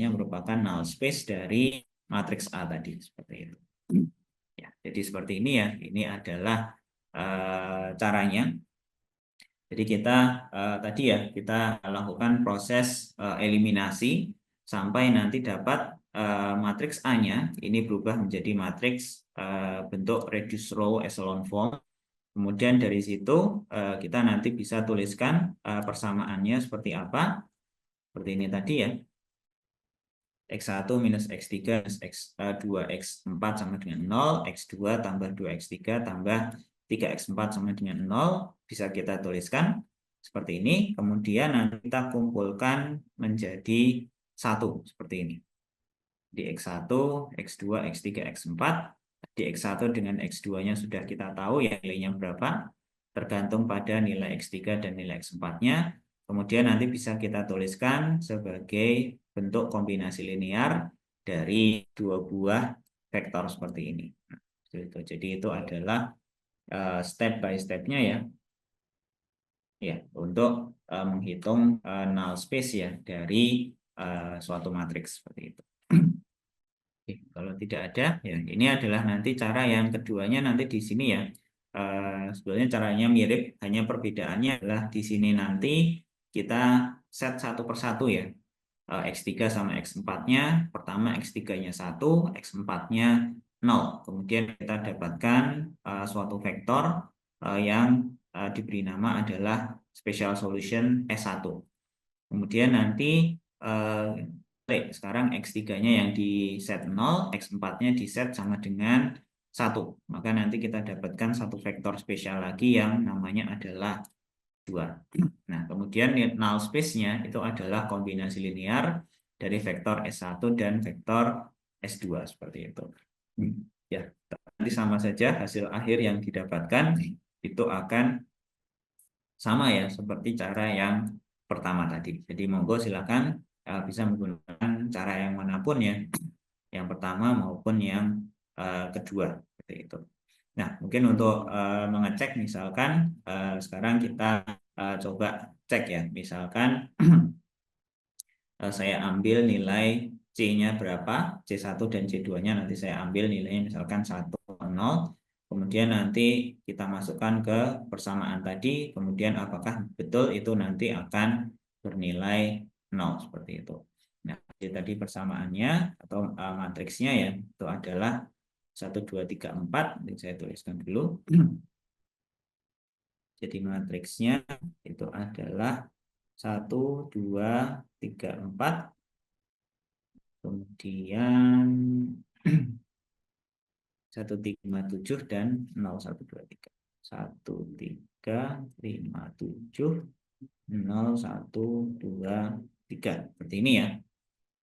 merupakan null space dari matriks A tadi, seperti itu. Ya, jadi seperti ini ya, ini adalah caranya. Jadi kita tadi ya, kita lakukan proses eliminasi sampai nanti dapat matriks A-nya ini berubah menjadi matriks bentuk reduced row echelon form. Kemudian dari situ kita nanti bisa tuliskan persamaannya seperti apa. Seperti ini tadi ya. X1 minus X3 minus X2 X4 sama dengan 0, X2 tambah 2X3 tambah 3X4 sama dengan 0, bisa kita tuliskan seperti ini, kemudian nanti kita kumpulkan menjadi 1, seperti ini. Di X1, X2, X3, X4, di X1 dengan X2-nya sudah kita tahu ya nilainya berapa, tergantung pada nilai X3 dan nilai X4-nya, kemudian nanti bisa kita tuliskan sebagai bentuk kombinasi linear dari dua buah vektor seperti ini. Nah, jadi itu adalah step by step-nya ya untuk menghitung null space ya dari suatu matriks seperti itu. Oke, kalau tidak ada ya ini adalah nanti cara yang keduanya nanti di sini ya. Sebenarnya caranya mirip, hanya perbedaannya adalah di sini nanti kita set satu persatu ya. X3 sama X4-nya, pertama X3-nya 1, X4-nya 0. Kemudian kita dapatkan suatu vektor yang diberi nama adalah special solution S1. Kemudian nanti sekarang X3-nya yang di set 0, X4-nya di set sama dengan 1. Maka nanti kita dapatkan satu vektor spesial lagi yang namanya adalah 2. Nah, kemudian null space-nya itu adalah kombinasi linear dari vektor S1 dan vektor S2 seperti itu. Ya, nanti sama saja hasil akhir yang didapatkan itu akan sama ya seperti cara yang pertama tadi. Jadi monggo silakan bisa menggunakan cara yang manapun ya, yang pertama maupun yang kedua seperti itu. Nah, mungkin untuk mengecek misalkan sekarang kita coba cek ya, misalkan saya ambil nilai C-nya berapa, C1 dan C2-nya nanti saya ambil nilainya misalkan 1, 0, kemudian nanti kita masukkan ke persamaan tadi, kemudian apakah betul itu nanti akan bernilai 0, seperti itu. Nah, jadi tadi persamaannya atau matriksnya ya, itu adalah 1, 2, 3, 4, nanti saya tuliskan dulu. Jadi matriksnya itu adalah 1, 2, 3, 4. Kemudian 1, 3, 7 dan 0, 1, 2, 3. 1, 3, 5, 7, 0, 1, 2, 3. Seperti ini ya.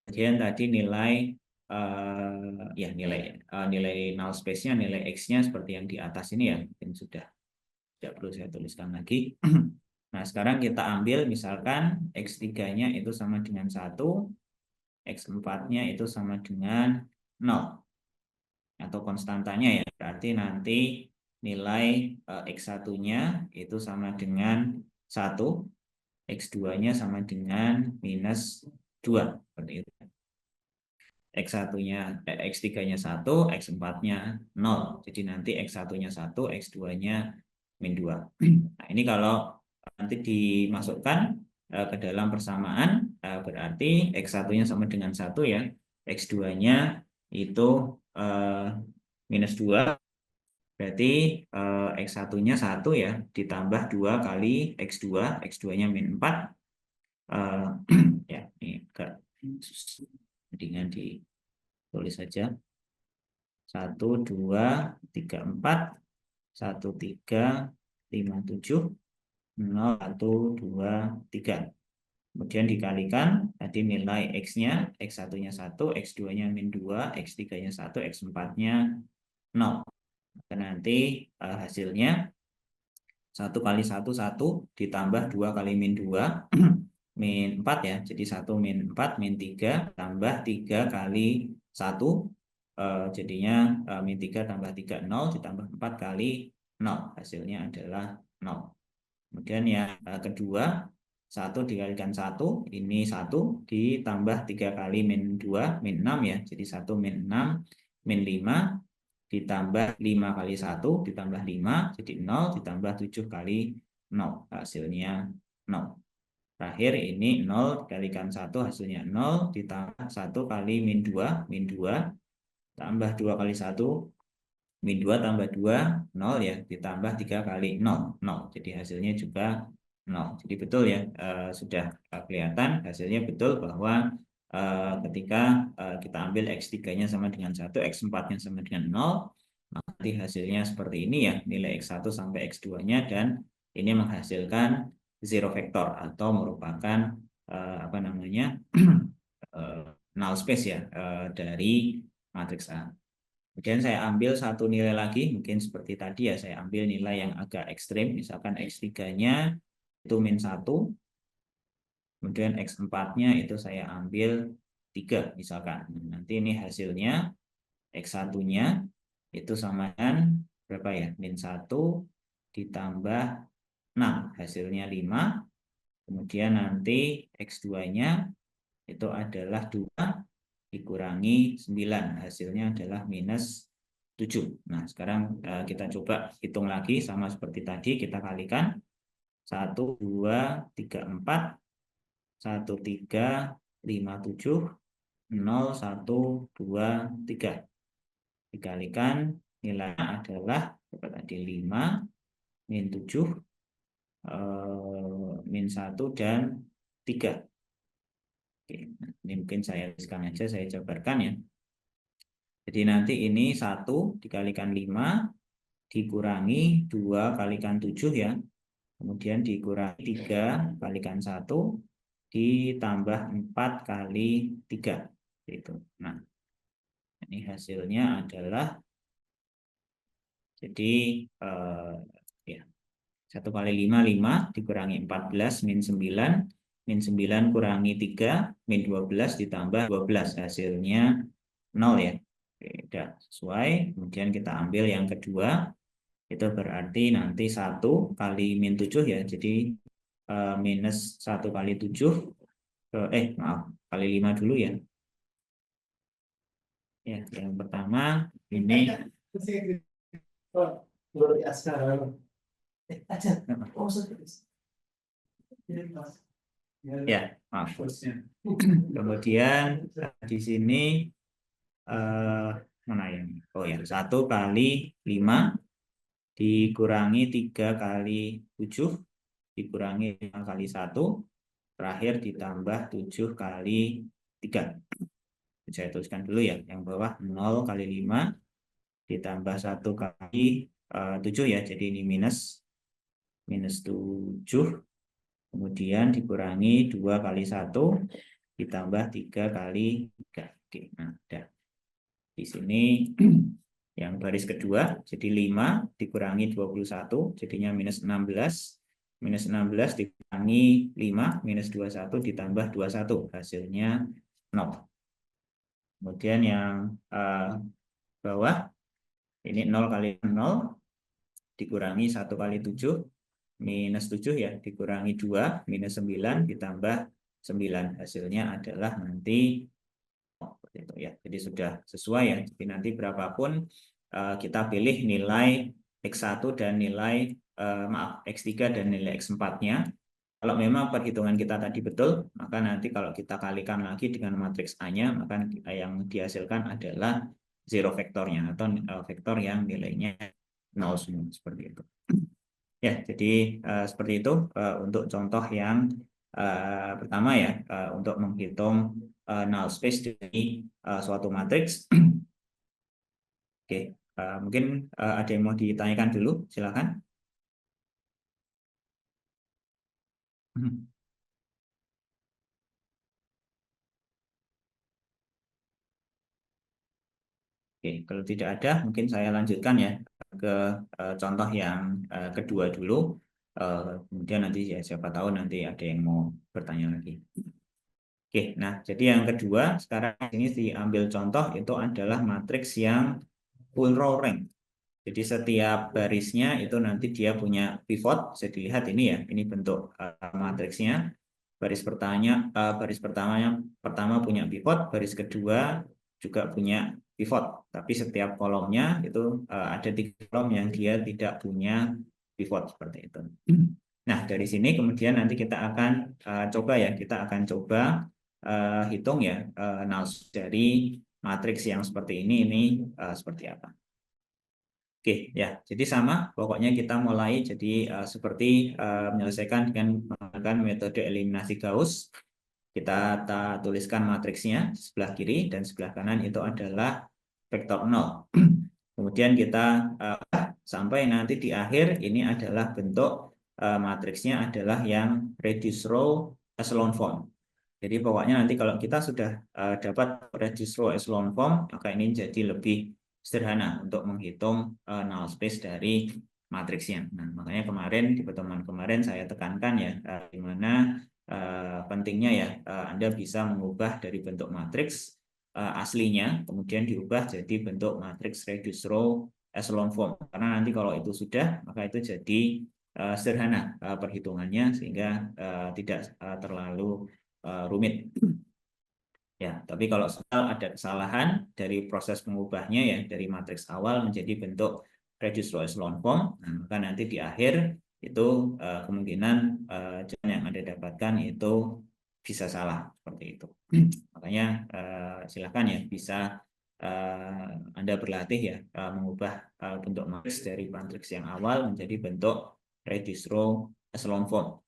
Kemudian tadi nilai nilai null space-nya, nilai X-nya seperti yang di atas ini ya. Mungkin sudah tidak perlu saya tuliskan lagi. Nah, sekarang kita ambil misalkan X3-nya itu sama dengan 1, X4-nya itu sama dengan 0. Atau konstantanya ya. Berarti nanti nilai X1-nya itu sama dengan 1, X2-nya sama dengan minus 2. Seperti itu. X1-nya, X3-nya 1, X4-nya 0. Jadi nanti X1-nya 1, X2-nya min 2. Nah, ini kalau nanti dimasukkan ke dalam persamaan, berarti X1-nya sama dengan 1 ya, X2-nya itu minus 2, berarti X1-nya 1 ya, ditambah 2 kali X2, X2-nya min 4, ya, ini agak mendingan ditulis saja. 1, 2, 3, 4, 1, 3, 5, 7, 0, 1, 2, 3. Kemudian dikalikan, tadi nilai X-nya, X1-nya 1, X2-nya min 2, X3-nya 1, X4-nya 0. Maka nanti hasilnya 1 kali 1, 1, ditambah 2 kali min 2, min 4 ya. Jadi 1 min 4, min 3, tambah 3 kali 1, jadinya min 3 tambah 3, 0, ditambah 4 kali 0. Hasilnya adalah 0. Kemudian yang kedua, 1 dikalikan 1, ini 1, ditambah 3 kali min 2, min 6 ya. Jadi 1 min 6, min 5, ditambah 5 kali 1, ditambah 5, jadi 0, ditambah 7 kali 0. Hasilnya 0. Terakhir ini 0 dikalikan 1 hasilnya 0 ditambah 1 kali min 2 tambah 2 kali 1 min 2 tambah 2 0 ya ditambah 3 kali 0 0. Jadi hasilnya juga 0. Jadi betul ya sudah kelihatan hasilnya betul bahwa ketika kita ambil X3-nya sama dengan 1, X4-nya sama dengan 0, nanti hasilnya seperti ini ya, nilai X1 sampai X2-nya, dan ini menghasilkan zero vector atau merupakan apa namanya null space ya dari matriks A. Kemudian saya ambil satu nilai lagi, mungkin seperti tadi ya, saya ambil nilai yang agak ekstrim, misalkan X3-nya itu min 1, kemudian X4-nya itu saya ambil 3 misalkan. Nanti ini hasilnya X1-nya itu sama dengan berapa ya? Min 1 ditambah 6, hasilnya 5. Kemudian nanti X2-nya itu adalah 2 dikurangi 9, hasilnya adalah minus 7. Nah, sekarang kita coba hitung lagi sama seperti tadi, kita kalikan 1, 2, 3, 4, 1, 3, 5, 7, 0, 1, 2, 3. Dikalikan nilainya adalah berapa tadi? 5, min 7, min 1, dan 3. Oke, ini mungkin saya tuliskan aja, saya jabarkan ya. Jadi nanti ini 1 dikalikan 5 dikurangi 2 kalikan 7 ya. Kemudian dikurangi 3 kalikan 1 ditambah 4 kali 3. Gitu. Nah, ini hasilnya adalah jadi ya 1 kali 5 5 dikurangi 14 min 9, min 9 kurangi 3 min 12 ditambah 12, hasilnya 0 ya. Oke, udah sesuai. Kemudian kita ambil yang kedua, itu berarti nanti 1 kali min 7 ya, jadi minus 1 kali 7, maaf, kali 5 dulu ya. Ya, yang pertama ini ya, maaf. Kemudian di sini mana yang? Oh ya, 1 kali 5 dikurangi 3 kali 7 dikurangi 5 kali 1, terakhir ditambah 7 kali 3. Saya tuliskan dulu ya, yang bawah 0 kali 5 ditambah 1 kali 7 ya, jadi ini minus 7, kemudian dikurangi 2 kali 1 ditambah 3 kali 3. Oke, nah udah. Di sini yang baris kedua, jadi 5 dikurangi 21, jadinya minus 16. Minus 16 dikurangi 5, minus 21 ditambah 21, hasilnya 0. Kemudian yang bawah, ini 0 kali 0, dikurangi 1 kali 7, minus 7 ya, dikurangi 2, minus 9, ditambah 9. Hasilnya adalah nanti seperti itu ya. Jadi sudah sesuai ya. Jadi nanti berapapun kita pilih nilai X1 dan nilai X3 dan nilai X4-nya. Kalau memang perhitungan kita tadi betul, maka nanti kalau kita kalikan lagi dengan matriks A-nya, maka yang dihasilkan adalah zero vektornya atau vektor yang nilainya 0 semua, seperti itu. Ya, jadi seperti itu untuk contoh yang pertama ya, untuk menghitung null space dari suatu matriks. Oke, mungkin ada yang mau ditanyakan dulu, silakan. Oke, kalau tidak ada, mungkin saya lanjutkan ya ke contoh yang kedua dulu. Kemudian nanti ya siapa tahu nanti ada yang mau bertanya lagi. Oke, nah jadi yang kedua sekarang ini diambil contoh itu adalah matriks yang full row rank. Jadi setiap barisnya itu nanti dia punya pivot. Bisa dilihat ini ya, ini bentuk matriksnya. Baris pertama punya pivot, baris kedua juga punya pivot. Tapi setiap kolomnya itu ada 3 kolom yang dia tidak punya pivot seperti itu. Nah, dari sini kemudian nanti kita akan coba ya, kita akan coba hitung ya nulls dari matriks yang seperti ini seperti apa. Oke, ya. Jadi sama, pokoknya kita mulai jadi seperti menyelesaikan dengan menggunakan metode eliminasi Gauss. Kita tuliskan matriksnya sebelah kiri dan sebelah kanan itu adalah vektor 0. Kemudian kita sampai nanti di akhir ini adalah bentuk matriksnya adalah yang reduced row echelon form. Jadi pokoknya nanti kalau kita sudah dapat reduced row echelon form, maka ini jadi lebih sederhana untuk menghitung null space dari matriksnya. Nah, makanya kemarin di pertemuan kemarin saya tekankan ya, di mana pentingnya ya Anda bisa mengubah dari bentuk matriks aslinya, kemudian diubah jadi bentuk matriks reduced row echelon form. Karena nanti kalau itu sudah, maka itu jadi sederhana perhitungannya sehingga tidak terlalu rumit. Ya, tapi kalau ada kesalahan dari proses pengubahnya ya dari matriks awal menjadi bentuk reduced row echelon form, nah, maka nanti di akhir itu kemungkinan jawaban yang Anda dapatkan itu bisa salah seperti itu. Makanya silakan ya bisa Anda berlatih ya mengubah bentuk matriks dari matriks yang awal menjadi bentuk reduced row echelon form.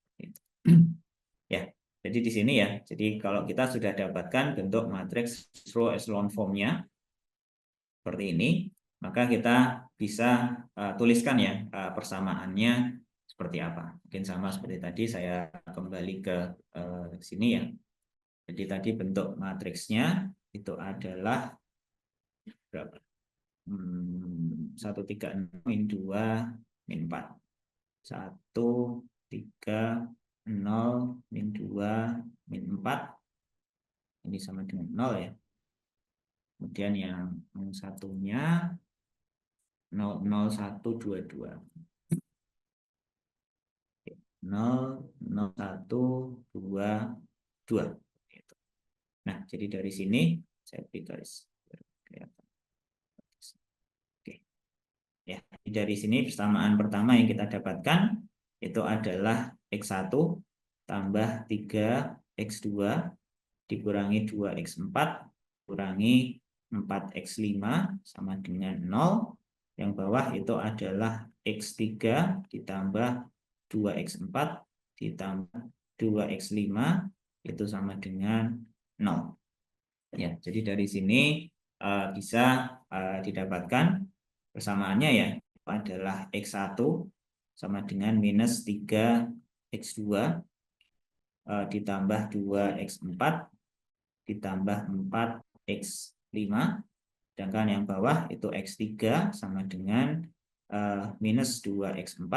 Ya. Jadi di sini ya, jadi kalau kita sudah dapatkan bentuk matriks row echelon formnya seperti ini, maka kita bisa tuliskan ya persamaannya seperti apa. Mungkin sama seperti tadi saya kembali ke sini ya. Jadi tadi bentuk matriksnya itu adalah berapa? 136 min 2 min 4. 130 min 2 min 4 ini sama dengan 0 ya. Kemudian yang satunya 00122. 00122. Nah, jadi dari sini saya beri garis. Oke. Ya, dari sini persamaan pertama yang kita dapatkan itu adalah X1 tambah 3X2 dikurangi 2X4 kurangi 4X5 sama dengan 0. Yang bawah itu adalah X3 ditambah 2X4 ditambah 2X5 itu sama dengan 0. Ya, jadi dari sini bisa didapatkan persamaannya ya adalah X1 sama dengan minus 3X2 ditambah 2X4 ditambah 4X5, sedangkan yang bawah itu X3 sama dengan minus 2X4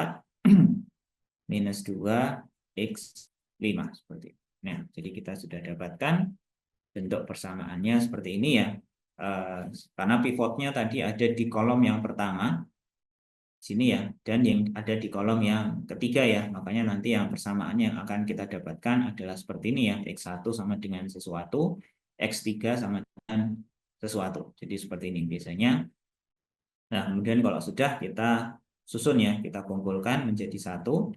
minus 2X5 seperti itu. Nah, jadi kita sudah dapatkan bentuk persamaannya seperti ini ya. Karena pivotnya tadi ada di kolom yang pertama sini ya, dan yang ada di kolom yang ketiga ya, makanya nanti yang persamaan yang akan kita dapatkan adalah seperti ini ya, X1 sama dengan sesuatu, X3 sama dengan sesuatu, jadi seperti ini biasanya. Nah, kemudian kalau sudah kita susun ya, kita kumpulkan menjadi satu,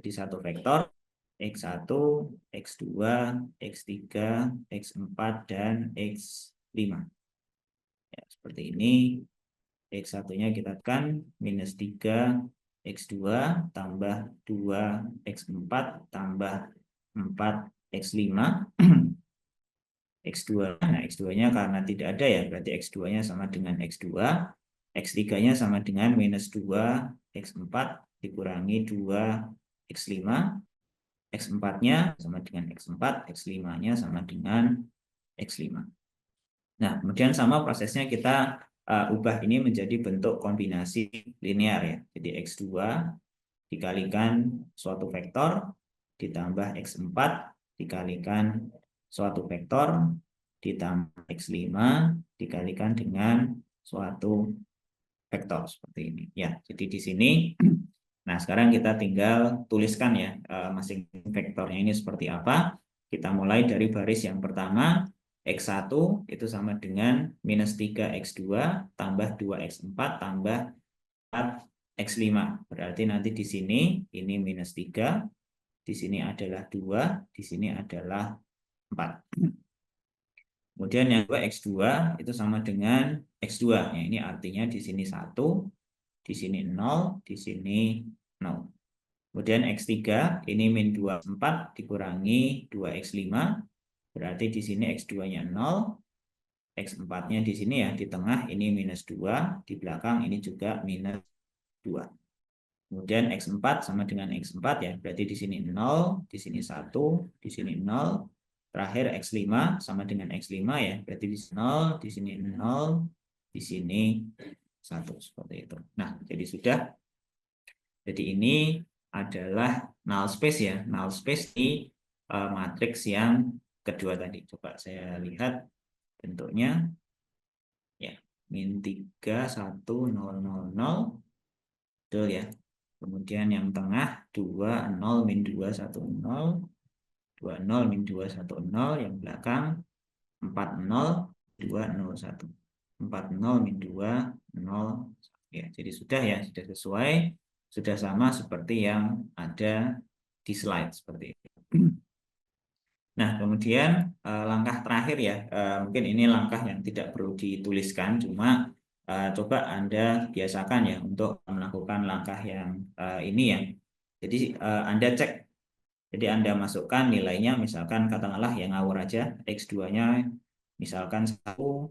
jadi satu vektor, X1, X2, X3, X4, dan X5. Ya, seperti ini. X1-nya kita tekan minus 3X2 tambah 2X4 tambah 4X5. X2, nah X2-nya karena tidak ada ya, berarti X2-nya sama dengan X2. X3-nya sama dengan minus 2X4 dikurangi 2X5. X4-nya sama dengan X4, X5-nya sama dengan X5. Nah, kemudian sama prosesnya kita ubah ini menjadi bentuk kombinasi linear ya. Jadi X2 dikalikan suatu vektor ditambah X4 dikalikan suatu vektor ditambah X5 dikalikan dengan suatu vektor seperti ini. Ya, jadi di sini nah sekarang kita tinggal tuliskan ya masing-masing vektornya ini seperti apa. Kita mulai dari baris yang pertama. X1 itu sama dengan minus 3X2 tambah 2X4 tambah X5. Berarti nanti di sini ini minus 3, di sini adalah 2, di sini adalah 4. Kemudian yang kedua X2 itu sama dengan X2. Ya, ini artinya di sini 1, di sini 0, di sini 0. Kemudian X3 ini min 24 dikurangi 2X5. Berarti di sini X2-nya 0. X4-nya di sini ya, di tengah ini minus 2, di belakang ini juga minus 2. Kemudian X4 sama dengan X4 ya, berarti di sini 0, di sini 1, di sini 0. Terakhir X5 sama dengan X5 ya, berarti di sini 0, di sini 0, di sini 1, seperti itu. Nah, jadi sudah. Jadi ini adalah null space ya, null space di matriks yang kedua tadi. Coba saya lihat bentuknya. Ya, min 3, 1, 0, 0, 0. Betul ya. Kemudian yang tengah 2, 0, min 2, 1, 0. 2, 0, min 2, 1, 0. Yang belakang 4, 0, 2, 0, 1. 4, 0, min 2, 0. Ya, jadi sudah ya, sudah sesuai. Sudah sama seperti yang ada di slide seperti itu. Nah, kemudian langkah terakhir ya, mungkin ini langkah yang tidak perlu dituliskan, cuma coba Anda biasakan ya untuk melakukan langkah yang ini ya. Jadi Anda cek, jadi Anda masukkan nilainya, misalkan katakanlah yang ngawur aja, X2-nya misalkan 1,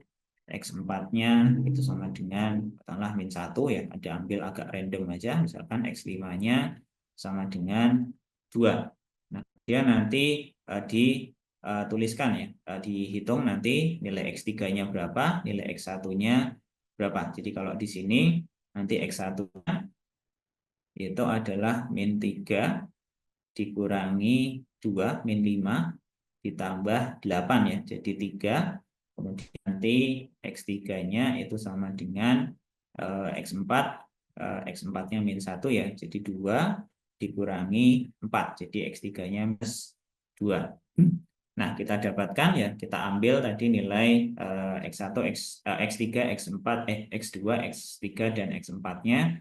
X4-nya itu sama dengan katakanlah min 1 ya, Anda ambil agak random aja, misalkan X5-nya sama dengan 2. Nah, dia nanti dituliskan ya, dihitung nanti nilai X3-nya berapa, nilai X1-nya berapa. Jadi kalau di sini nanti X1-nya itu adalah min 3 dikurangi 2, min 5 ditambah 8 ya, jadi 3. Kemudian nanti X3-nya itu sama dengan X4, X4-nya min 1 ya, jadi 2 dikurangi 4, jadi X3-nya minus 2. Nah, kita dapatkan ya, kita ambil tadi nilai X1, X3, X4, X2, X3, dan X4-nya.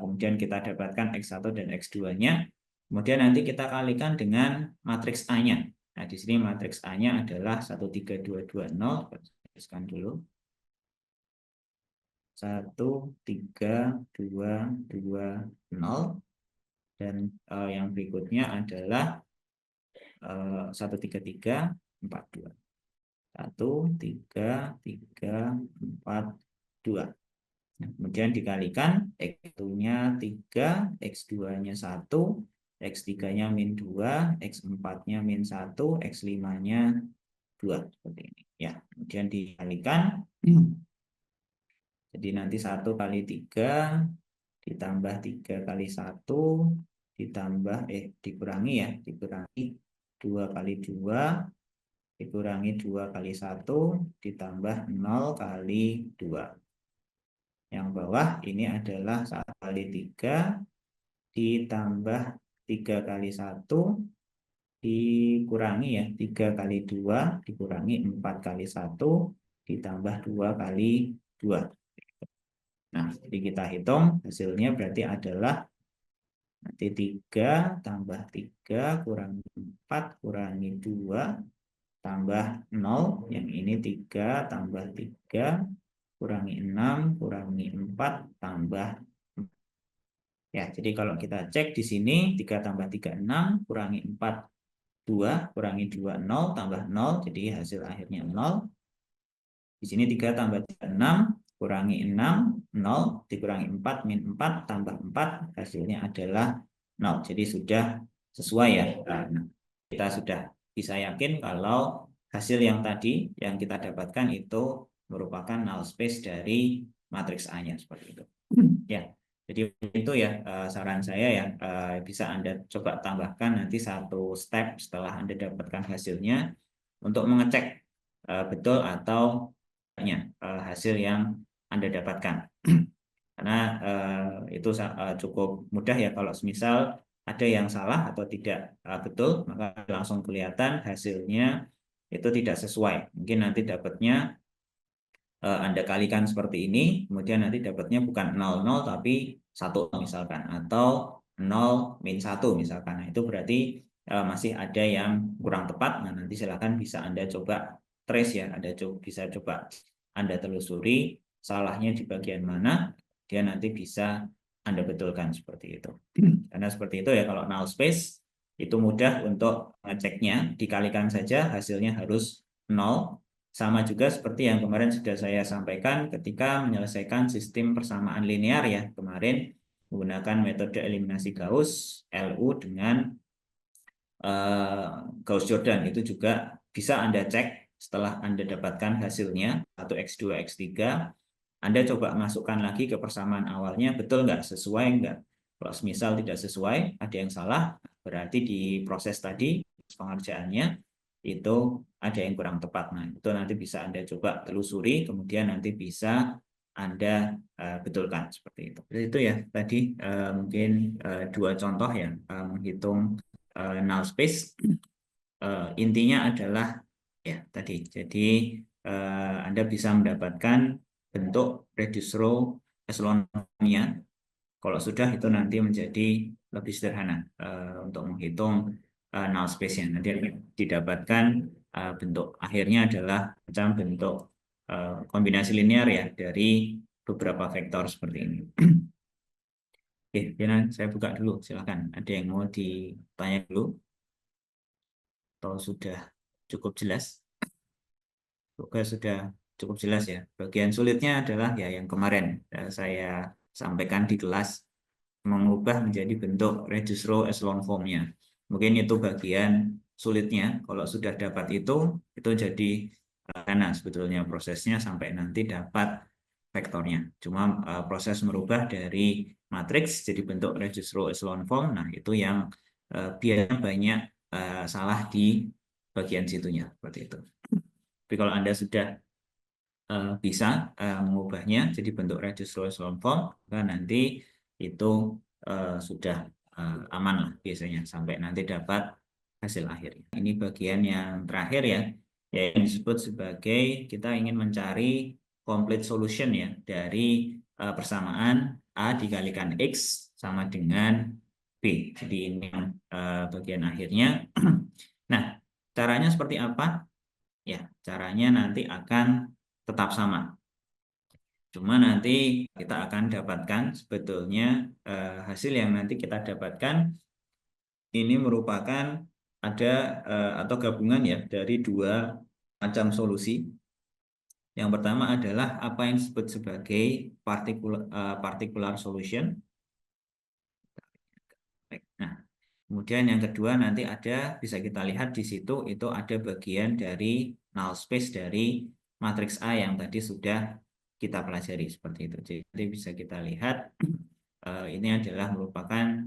Kemudian kita dapatkan X1 dan X2-nya. Kemudian nanti kita kalikan dengan matriks A-nya. Nah, di sini matriks A-nya adalah 1, 3, 2, 2, 0. Kita tuliskan dulu. 1, 3, 2, 2, 0. Dan yang berikutnya adalah 1, 3, 3, 4, 2. 1, 3, 3, 4, 2. Nah, kemudian dikalikan X1-nya 3, X2-nya 1, X3-nya min 2, X4-nya min 1, X5-nya 2. Seperti ini. Ya, kemudian dikalikan. Jadi nanti 1 kali 3 ditambah 3 kali 1 ditambah dikurangi ya, dikurangi 2 kali 2 dikurangi 2 kali 1 ditambah 0 kali 2. Yang bawah ini adalah 1 kali 3 ditambah 3 kali 1 dikurangi ya, 3 kali 2 dikurangi 4 kali 1 ditambah 2 kali 2. Nah, jadi kita hitung hasilnya berarti adalah nanti 3 tambah 3 kurangi 4 kurangi 2 tambah 0, yang ini 3 tambah 3 kurangi 6 kurangi 4 tambah 4. Ya, jadi kalau kita cek di sini 3 tambah 3 6 kurangi 4 2 kurangi 2 0 tambah 0, jadi hasil akhirnya 0. Di sini 3 tambah 3 6 kurangi 6 0 dikurangi 4 min 4 tambah 4 hasilnya adalah 0. Jadi sudah sesuai ya. Nah, kita sudah bisa yakin kalau hasil yang tadi yang kita dapatkan itu merupakan null space dari matriks A-nya seperti itu. Ya. Jadi itu ya saran saya ya, bisa Anda coba tambahkan nanti satu step setelah Anda dapatkan hasilnya untuk mengecek betul atau hasil yang Anda dapatkan. Karena itu cukup mudah ya, kalau semisal ada yang salah atau tidak betul, maka langsung kelihatan hasilnya itu tidak sesuai. Mungkin nanti dapatnya Anda kalikan seperti ini, kemudian nanti dapatnya bukan 00 tapi 1 misalkan, atau 0 min 1 misalkan. Nah, itu berarti masih ada yang kurang tepat. Nah, nanti silakan bisa Anda coba trace ya, bisa coba Anda telusuri salahnya di bagian mana, dia nanti bisa Anda betulkan seperti itu. Karena seperti itu ya, kalau null space itu mudah untuk ngeceknya, dikalikan saja hasilnya harus 0. Sama juga seperti yang kemarin sudah saya sampaikan ketika menyelesaikan sistem persamaan linear ya, kemarin menggunakan metode eliminasi Gauss, LU dengan Gauss-Jordan. Itu juga bisa Anda cek setelah Anda dapatkan hasilnya, 1x2, x3, Anda coba masukkan lagi ke persamaan awalnya, betul nggak, sesuai nggak. Kalau misal tidak sesuai, ada yang salah, berarti di proses tadi, pengerjaannya, itu ada yang kurang tepat. Nah, itu nanti bisa Anda coba telusuri, kemudian nanti bisa Anda betulkan seperti itu. Jadi itu ya tadi mungkin 2 contoh ya menghitung null space. Intinya adalah ya tadi. Jadi Anda bisa mendapatkan bentuk reduced row echelon formnya. Kalau sudah itu nanti menjadi lebih sederhana untuk menghitung null space-nya. Nanti didapatkan bentuk akhirnya adalah macam bentuk kombinasi linear ya dari beberapa vektor seperti ini. Oke, Diana, saya buka dulu. Silakan. Ada yang mau ditanya dulu? Atau sudah cukup jelas? Semoga sudah cukup jelas ya. Bagian sulitnya adalah ya yang kemarin saya sampaikan di kelas, mengubah menjadi bentuk reduced row echelon formnya. Mungkin itu bagian sulitnya. Kalau sudah dapat itu jadi karena sebetulnya prosesnya sampai nanti dapat vektornya. Cuma proses merubah dari matriks jadi bentuk reduced row echelon form, nah itu yang biasanya banyak salah di bagian situnya seperti itu. Tapi kalau Anda sudah bisa mengubahnya jadi bentuk reduced row echelon form, maka nanti itu sudah aman lah biasanya sampai nanti dapat hasil akhirnya. Ini bagian yang terakhir ya, yang disebut sebagai kita ingin mencari complete solution ya dari persamaan A dikalikan X sama dengan B. Jadi ini bagian akhirnya. Nah, caranya seperti apa? Ya, caranya nanti akan tetap sama. Cuma nanti kita akan dapatkan sebetulnya hasil yang nanti kita dapatkan ini merupakan ada atau gabungan ya dari 2 macam solusi. Yang pertama adalah apa yang disebut sebagai particular solution. Nah, kemudian yang kedua nanti bisa kita lihat di situ itu ada bagian dari null space dari matriks A yang tadi sudah kita pelajari seperti itu. Jadi bisa kita lihat ini adalah merupakan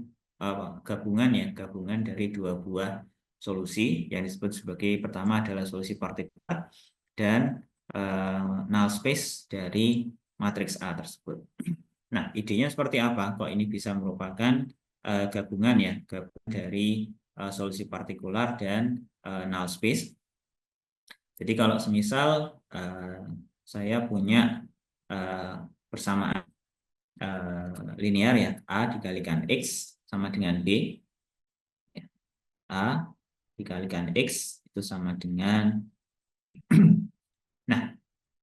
gabungan dari 2 buah solusi yang disebut sebagai pertama adalah solusi partikular dan null space dari matriks A tersebut. Nah, idenya seperti apa? Kok ini bisa merupakan gabungan dari solusi partikular dan null space. Jadi kalau semisal saya punya persamaan linear ya, A dikalikan X sama dengan B. A dikalikan X itu sama dengan nah,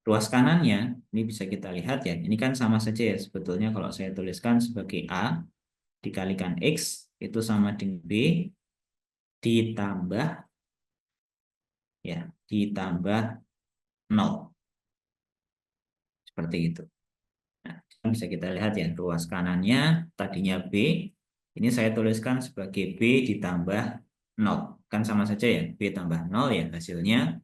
ruas kanannya ini bisa kita lihat ya. Ini kan sama saja ya sebetulnya kalau saya tuliskan sebagai A dikalikan X itu sama dengan B ditambah 0. Seperti itu. Nah, bisa kita lihat ya ruas kanannya tadinya B, ini saya tuliskan sebagai B ditambah 0. Kan sama saja ya, B tambah 0 ya hasilnya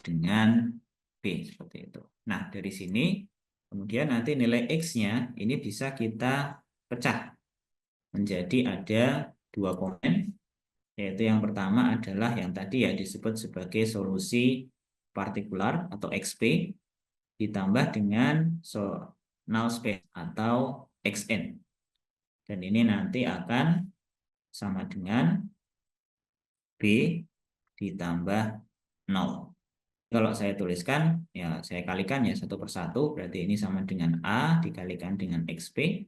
dengan B seperti itu. Nah, dari sini kemudian nanti nilai X-nya ini bisa kita pecah menjadi ada 2 komen, yaitu yang pertama adalah yang tadi ya disebut sebagai solusi partikular atau XP ditambah dengan null space atau XN. Dan ini nanti akan sama dengan B ditambah 0. Kalau saya tuliskan, ya saya kalikan ya 1 per 1, berarti ini sama dengan A dikalikan dengan XP.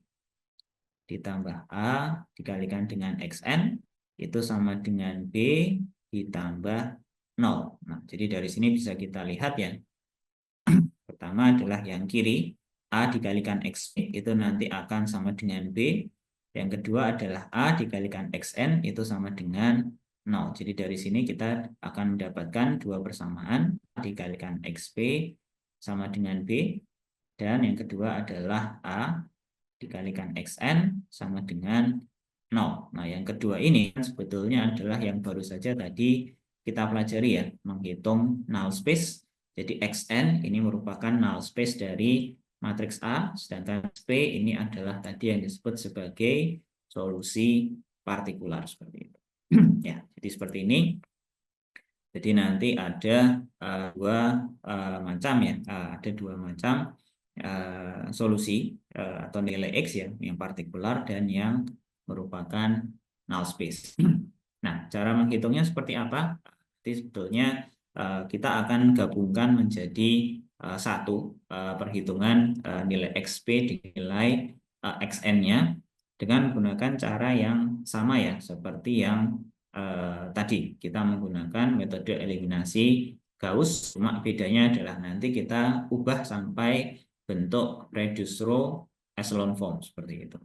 ditambah A dikalikan dengan XN itu sama dengan B ditambah 0. Nah, jadi dari sini bisa kita lihat ya. Pertama adalah yang kiri, A dikalikan XB itu nanti akan sama dengan B. Yang kedua adalah A dikalikan XN itu sama dengan 0. Jadi dari sini kita akan mendapatkan dua persamaan, A dikalikan XB sama dengan B. Dan yang kedua adalah A dikalikan XN sama dengan 0. Nah, yang kedua ini sebetulnya adalah yang baru saja tadi kita pelajari ya, menghitung null space. Jadi XN ini merupakan null space dari matriks A, sedangkan SP ini adalah tadi yang disebut sebagai solusi partikular seperti itu. Ya, jadi seperti ini. Jadi nanti ada dua macam ya, ada dua macam solusi atau nilai X ya, yang partikular dan yang merupakan null space. Nah, cara menghitungnya seperti apa? Jadi sebetulnya kita akan gabungkan menjadi satu perhitungan nilai XP dinilai XN-nya dengan menggunakan cara yang sama ya, seperti yang tadi kita menggunakan metode eliminasi Gauss, cuma bedanya adalah nanti kita ubah sampai bentuk reduced row echelon form seperti itu.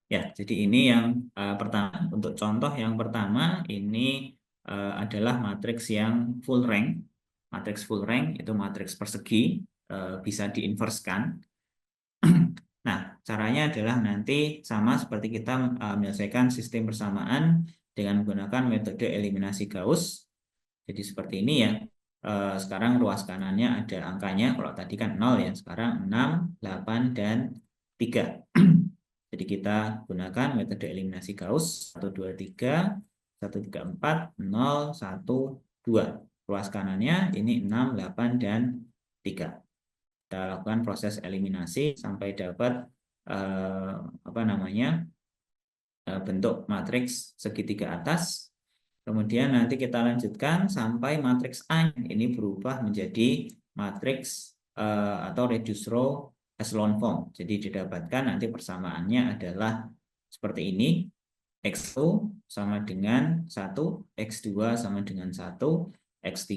Ya, jadi ini yang pertama. Untuk contoh yang pertama ini adalah matriks yang full rank. Matriks full rank itu matriks persegi, bisa diinverskan. Nah, caranya adalah nanti sama seperti kita menyelesaikan sistem persamaan dengan menggunakan metode eliminasi Gauss. Jadi seperti ini ya. Sekarang ruas kanannya ada angkanya, kalau tadi kan 0 ya, sekarang 6, 8, dan 3. Jadi kita gunakan metode eliminasi Gauss 1, 2, 3, 1, 3, 4, 0, 1, 2. Ruas kanannya ini 6, 8, dan 3. Kita lakukan proses eliminasi sampai dapat bentuk matriks segitiga atas. Kemudian nanti kita lanjutkan sampai matriks A ini berubah menjadi matriks atau reduced row echelon form. Jadi didapatkan nanti persamaannya adalah seperti ini. X1 sama dengan 1, X2 sama dengan 1, X3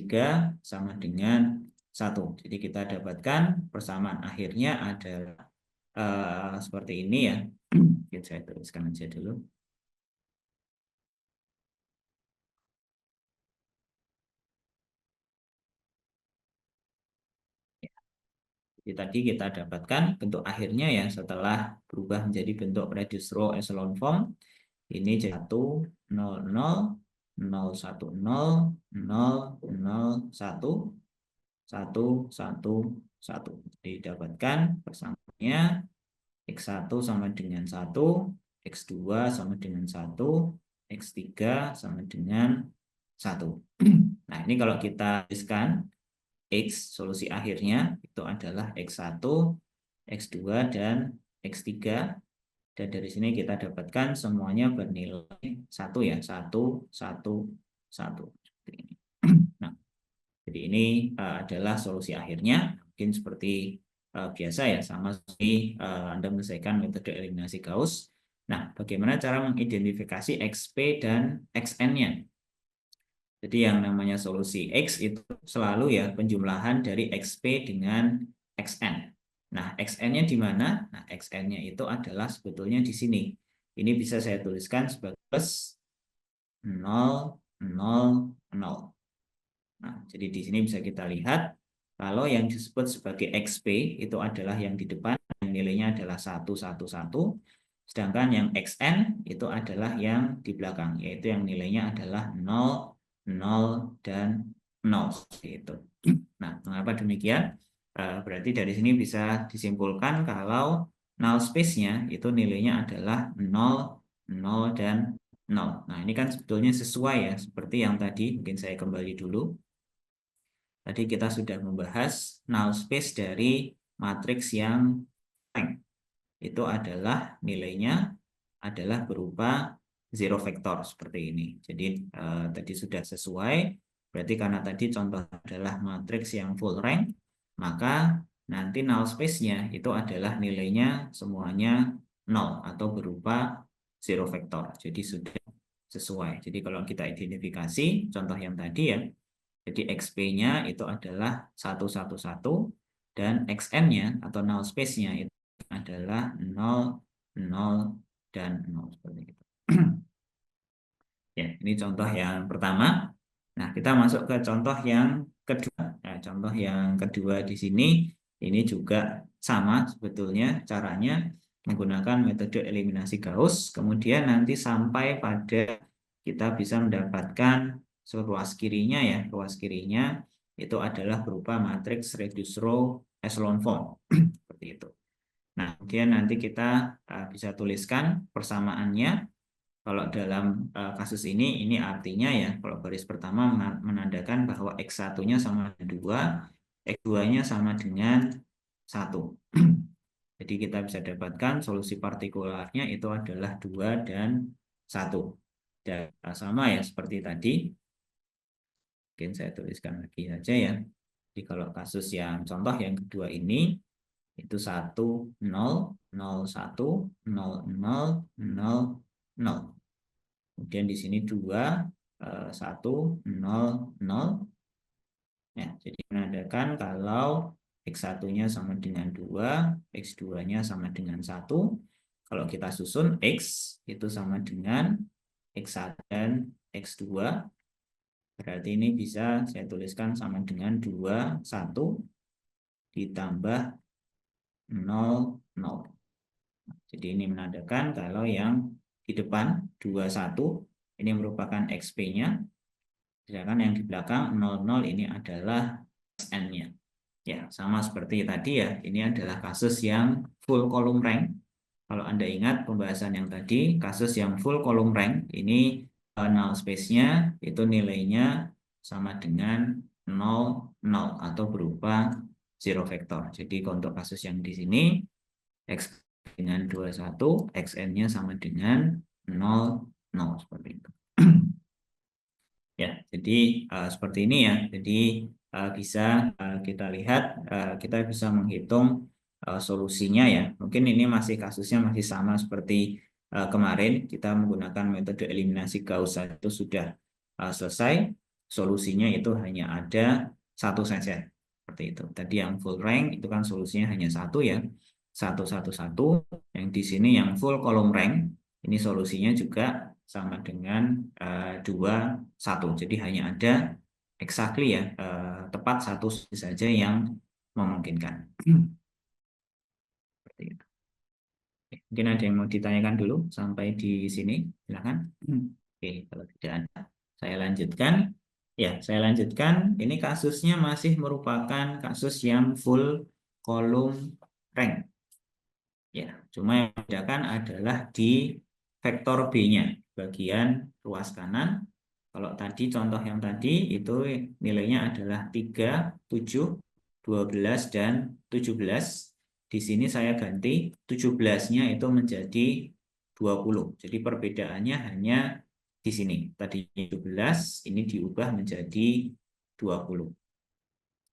sama dengan 1. Jadi kita dapatkan persamaan akhirnya adalah seperti ini ya. Mungkin saya tuliskan aja dulu. Jadi tadi kita dapatkan bentuk akhirnya ya setelah berubah menjadi bentuk reduced row echelon form. Ini 1, 0, 0, 0, 1, 0, 0, 0, 1, 1, 1, 1. Didapatkan persamaannya X1 sama dengan 1, X2 sama dengan 1, X3 sama dengan 1. Nah, ini kalau kita tuliskan X solusi akhirnya itu adalah X1, X2, dan X3. Dan dari sini kita dapatkan semuanya bernilai 1 ya, 1, 1, 1. Seperti ini. Nah, jadi ini adalah solusi akhirnya. Mungkin seperti biasa ya, sama seperti Anda menyelesaikan metode eliminasi Gauss. Nah, bagaimana cara mengidentifikasi XP dan XN-nya? Jadi yang namanya solusi X itu selalu ya penjumlahan dari XP dengan XN. Nah, XN-nya di mana? Nah, XN-nya itu adalah sebetulnya di sini. Ini bisa saya tuliskan sebagai plus 0, 0, 0. Nah, jadi di sini bisa kita lihat kalau yang disebut sebagai XP itu adalah yang di depan, yang nilainya adalah 1, 1, 1. Sedangkan yang XN itu adalah yang di belakang, yaitu yang nilainya adalah 0, 0, dan 0. Gitu. Nah, mengapa demikian? Berarti dari sini bisa disimpulkan kalau null space-nya itu nilainya adalah 0, 0, dan 0. Nah, ini kan sebetulnya sesuai ya, seperti yang tadi, mungkin saya kembali dulu. Tadi kita sudah membahas null space dari matriks yang rank. Itu adalah nilainya adalah berupa zero vector seperti ini. Jadi tadi sudah sesuai. Berarti karena tadi contoh adalah matriks yang full rank, maka nanti null space-nya itu adalah nilainya semuanya 0 atau berupa zero vektor. Jadi sudah sesuai. Jadi kalau kita identifikasi contoh yang tadi ya, jadi XP-nya itu adalah 111 dan XN-nya atau null space-nya itu adalah 0, 0, dan 0 seperti itu. Ya, ini contoh yang pertama. Nah, kita masuk ke contoh yang kedua. Nah, contoh yang kedua di sini ini juga sama sebetulnya caranya menggunakan metode eliminasi Gauss. Kemudian nanti sampai pada kita bisa mendapatkan ruas kirinya ya. Ruas kirinya itu adalah berupa matriks reduced row echelon form. Seperti itu. Nah, kemudian nanti kita bisa tuliskan persamaannya. Kalau dalam kasus ini artinya ya, kalau baris pertama menandakan bahwa X1-nya sama dengan 2, X2-nya sama dengan 1. Jadi kita bisa dapatkan solusi partikularnya itu adalah 2 dan 1. Dan sama ya seperti tadi, mungkin saya tuliskan lagi saja ya. Jadi kalau kasus yang contoh yang kedua ini, itu 1, 0, 0, 1, 0, 0, 0, 0. Kemudian di sini 2, 1, 0, 0. Ya, jadi menandakan kalau X1-nya sama dengan 2, X2-nya sama dengan 1. Kalau kita susun X itu sama dengan X1 dan X2. Berarti ini bisa saya tuliskan sama dengan 2, 1 ditambah 0, 0. Jadi ini menandakan kalau yang di depan 2, 1 ini merupakan XP-nya. Sedangkan yang di belakang 00 ini adalah SN-nya. Ya, sama seperti tadi ya. Ini adalah kasus yang full column rank. Kalau Anda ingat pembahasan yang tadi, kasus yang full column rank, ini null space-nya itu nilainya sama dengan 0, 0 atau berupa zero vektor. Jadi untuk kasus yang di sini, X dengan 21, XN-nya sama dengan 0, 0 seperti itu. Ya, jadi seperti ini ya. Jadi bisa kita lihat, kita bisa menghitung solusinya ya. Mungkin ini masih kasusnya masih sama seperti kemarin. Kita menggunakan metode eliminasi Gauss itu sudah selesai. Solusinya itu hanya ada satu saja. Seperti itu. Tadi yang full rank itu kan solusinya hanya satu ya. 111. Yang di sini yang full column rank, ini solusinya juga sama dengan 2, 1. Jadi hanya ada exactly ya, tepat satu saja yang memungkinkan. Seperti itu. Mungkin ada yang mau ditanyakan dulu sampai di sini, silakan. Oke, kalau tidak ada, saya lanjutkan. Ya, saya lanjutkan. Ini kasusnya masih merupakan kasus yang full column rank. Ya, cuma yang membedakan adalah di vektor B-nya, bagian ruas kanan. Kalau tadi contoh yang tadi itu nilainya adalah 3, 7, 12, dan 17. Di sini saya ganti 17-nya itu menjadi 20. Jadi perbedaannya hanya di sini. Tadi 17, ini diubah menjadi 20.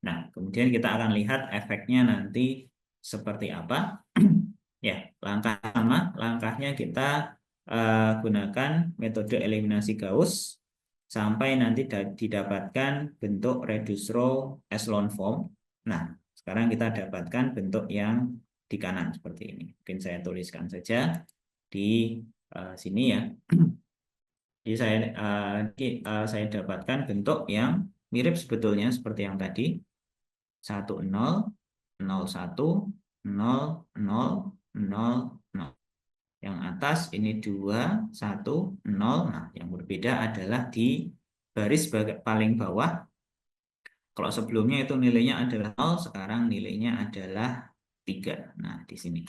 Nah, kemudian kita akan lihat efeknya nanti seperti apa. Ya, langkah sama, langkahnya kita gunakan metode eliminasi Gauss sampai nanti didapatkan bentuk reduced row echelon form. Nah, sekarang kita dapatkan bentuk yang di kanan seperti ini. Mungkin saya tuliskan saja di sini ya. Jadi saya dapatkan bentuk yang mirip sebetulnya seperti yang tadi. 1, 0, 0, 1, 0, 0, 0, 0. Yang atas ini 2, 1, 0. Nah, yang berbeda adalah di baris paling bawah. Kalau sebelumnya itu nilainya adalah 0, sekarang nilainya adalah 3. Nah, di sini.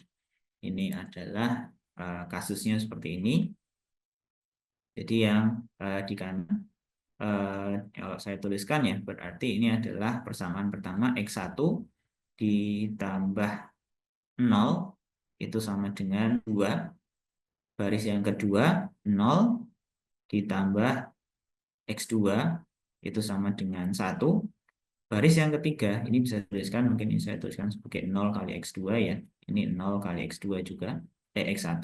Ini adalah kasusnya seperti ini. Jadi yang di kanan, kalau saya tuliskan ya, berarti ini adalah persamaan pertama X1 ditambah 0 itu sama dengan 2. Baris yang kedua 0 ditambah X2 itu sama dengan 1. Baris yang ketiga ini bisa tuliskan, mungkin ini saya tuliskan sebagai 0 kali X2 ya. Ini 0 kali X2 juga. X1.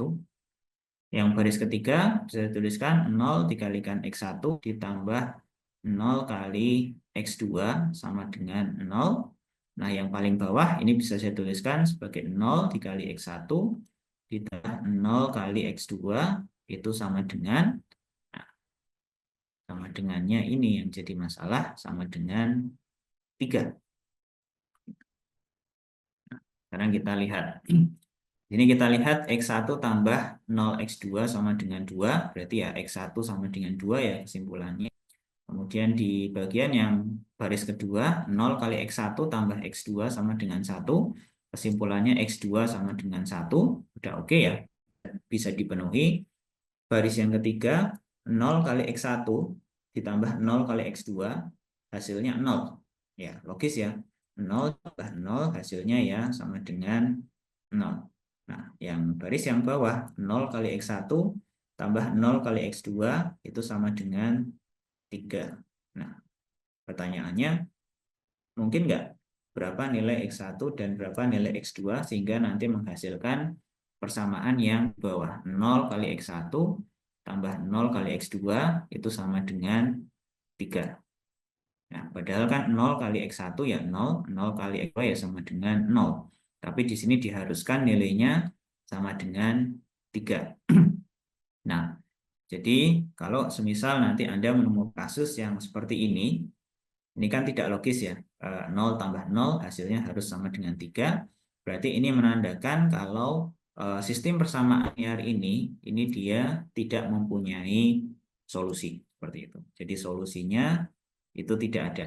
Yang baris ketiga bisa dituliskan 0 dikalikan X1 ditambah 0 kali X2 sama dengan 0. Nah, yang paling bawah ini bisa saya tuliskan sebagai 0 dikali X1 ditambah 0 kali X2 itu sama dengan, nah, sama dengannya ini yang jadi masalah, sama dengan 3. Nah, sekarang kita lihat. Ini kita lihat X1 tambah 0X2 sama dengan 2, berarti ya X1 sama dengan 2 ya kesimpulannya. Kemudian di bagian yang baris kedua, 0 kali X1 tambah X2 sama dengan 1, kesimpulannya X2 sama dengan 1, udah oke ya, bisa dipenuhi. Baris yang ketiga, 0 kali X1 ditambah 0 kali X2, hasilnya 0. Ya, logis ya. 0 tambah 0 hasilnya ya sama dengan 0. Nah, yang baris yang bawah, 0 kali X1 tambah 0 kali X2 itu sama dengan 3. Nah, pertanyaannya, mungkin nggak berapa nilai X1 dan berapa nilai X2 sehingga nanti menghasilkan persamaan yang bawah. 0 kali X1 tambah 0 kali X2 itu sama dengan 3. Nah, padahal kan 0 kali X1 ya 0, 0 kali X2 ya sama dengan 0. Tapi di sini diharuskan nilainya sama dengan 3. Nah, jadi kalau semisal nanti Anda menemukan kasus yang seperti ini kan tidak logis ya. 0 tambah 0 hasilnya harus sama dengan 3. Berarti ini menandakan kalau sistem persamaan linear ini dia tidak mempunyai solusi. Seperti itu. Jadi solusinya itu tidak ada.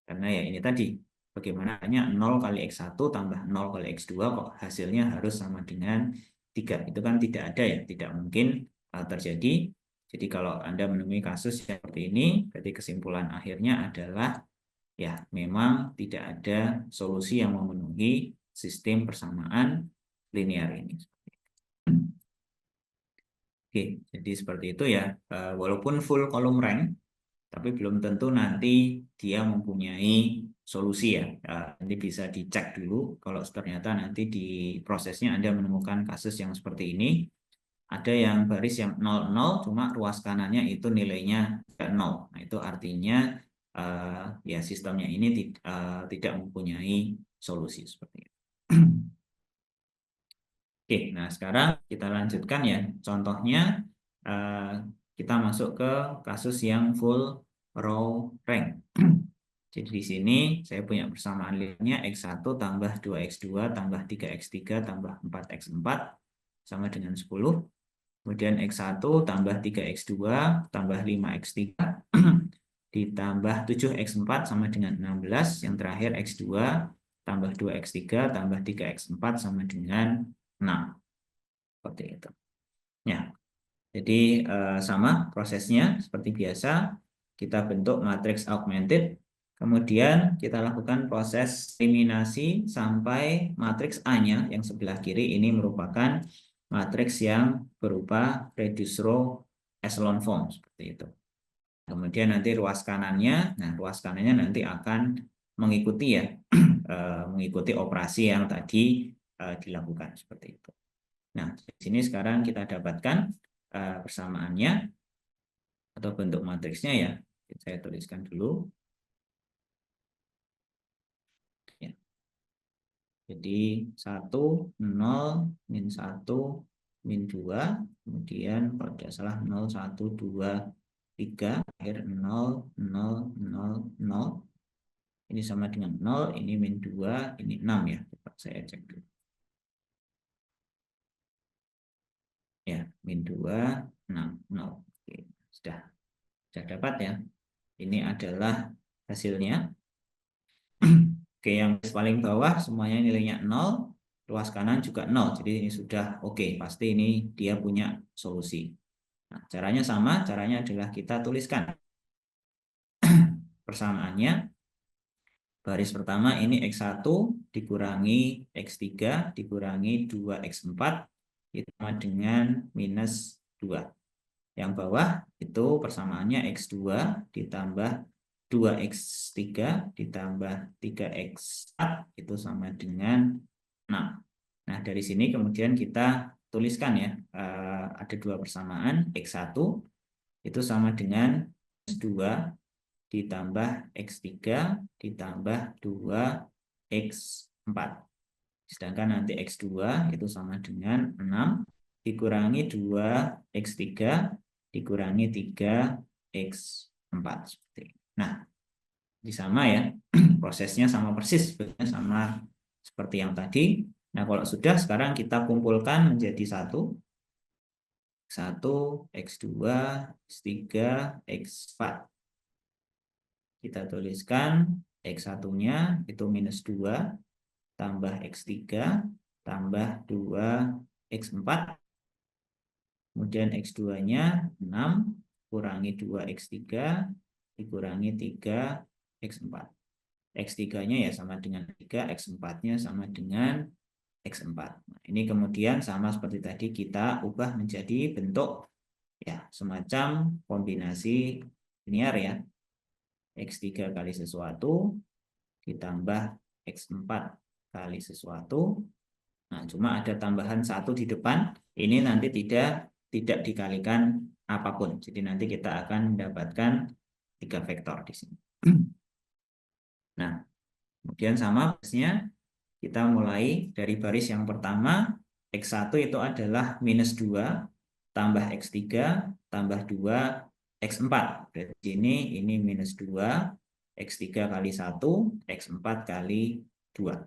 Karena ya ini tadi, bagaimana hanya 0 kali X1 tambah 0 kali X2 kok hasilnya harus sama dengan 3. Itu kan tidak ada ya, tidak mungkin terjadi. Jadi kalau Anda menemui kasus seperti ini, berarti kesimpulan akhirnya adalah ya memang tidak ada solusi yang memenuhi sistem persamaan linear ini. Oke, jadi seperti itu ya. Walaupun full kolom rank, tapi belum tentu nanti dia mempunyai solusi ya. Nanti bisa dicek dulu kalau ternyata nanti di prosesnya Anda menemukan kasus yang seperti ini. Ada yang baris yang 00, cuma ruas kanannya itu nilainya 0. Nah, itu artinya ya sistemnya ini tidak mempunyai solusi seperti itu. Oke, nah sekarang kita lanjutkan ya. Contohnya kita masuk ke kasus yang full row rank. Jadi di sini saya punya persamaan linearnya X1 tambah 2X2 tambah 3X3 tambah 4X4 sama dengan 10. Kemudian X1 tambah 3X2 tambah 5X3 ditambah 7X4 sama dengan 16. Yang terakhir X2 tambah 2X3 tambah 3X4 sama dengan 6. Seperti itu. Ya, jadi sama prosesnya seperti biasa. Kita bentuk matriks augmented. Kemudian kita lakukan proses eliminasi sampai matriks A-nya yang sebelah kiri ini merupakan matriks yang berupa reduced row echelon form seperti itu. Kemudian nanti ruas kanannya, nah ruas kanannya nanti akan mengikuti ya, mengikuti operasi yang tadi dilakukan seperti itu. Nah, di sini sekarang kita dapatkan persamaannya atau bentuk matriksnya ya. Saya tuliskan dulu. Ya. Jadi 1, 0, min 1, min 2, kemudian kalau tidak salah 0, 1, 2, 3, akhir 0, 0, 0, 0. Ini sama dengan 0, ini min 2, ini 6 ya. Coba saya cek dulu. Ya, min 2, 6, 0. Oke, sudah dapat ya. Ini adalah hasilnya. Oke, yang paling bawah semuanya nilainya 0, luas kanan juga 0. Jadi ini sudah oke, pasti ini dia punya solusi. Nah, caranya sama, caranya adalah kita tuliskan persamaannya. Baris pertama ini X1 dikurangi X3 dikurangi 2X4 itu sama dengan minus 2. Yang bawah itu persamaannya X2 ditambah 2X3 ditambah 3X4 itu sama dengan 6. Nah, dari sini kemudian kita tuliskan ya, ada dua persamaan, X1 itu sama dengan X2 ditambah X3 ditambah 2X4. Sedangkan nanti X2 itu sama dengan 6 dikurangi 2X3 dikurangi 3X4. Nah, ini sama ya, prosesnya sama persis, sama seperti yang tadi. Nah, kalau sudah, sekarang kita kumpulkan menjadi satu. 1, X2, X3, X4. Kita tuliskan X1-nya itu minus 2, tambah X3, tambah 2X4. Kemudian X2-nya 6, kurangi 2X3, dikurangi 3X4. X3-nya ya sama dengan 3, X4-nya sama dengan X4. Nah, ini kemudian sama seperti tadi kita ubah menjadi bentuk ya semacam kombinasi linear ya. X3 kali sesuatu ditambah X4 kali sesuatu. Nah, cuma ada tambahan 1 di depan. Ini nanti tidak dikalikan apapun. Jadi nanti kita akan mendapatkan 3 vektor di sini. Nah, kemudian sama barisnya kita mulai dari baris yang pertama. X1 itu adalah minus 2 tambah X3 tambah 2 X4. Berarti ini minus 2, X3 kali 1, X4 kali 2.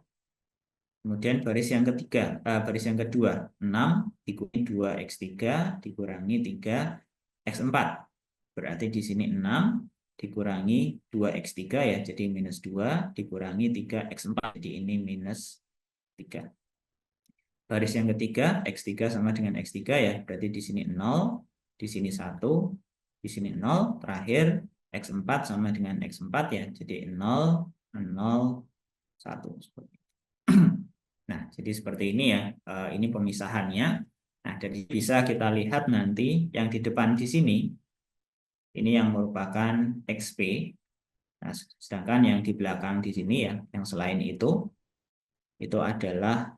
Kemudian baris yang ketiga, baris yang kedua, 6 dikurangi 2X3 dikurangi 3X4. Berarti di sini 6 dikurangi 2X3 ya, jadi minus 2 dikurangi 3X4. Jadi ini minus 3. Baris yang ketiga, X3 sama dengan X3 ya, berarti di sini 0, di sini 1, di sini 0, terakhir X4 sama dengan X4 ya, jadi 0, 0, 1. Nah, jadi seperti ini ya, ini pemisahannya. Nah, jadi bisa kita lihat nanti yang di depan di sini, ini yang merupakan XP. Nah, sedangkan yang di belakang di sini ya, yang selain itu adalah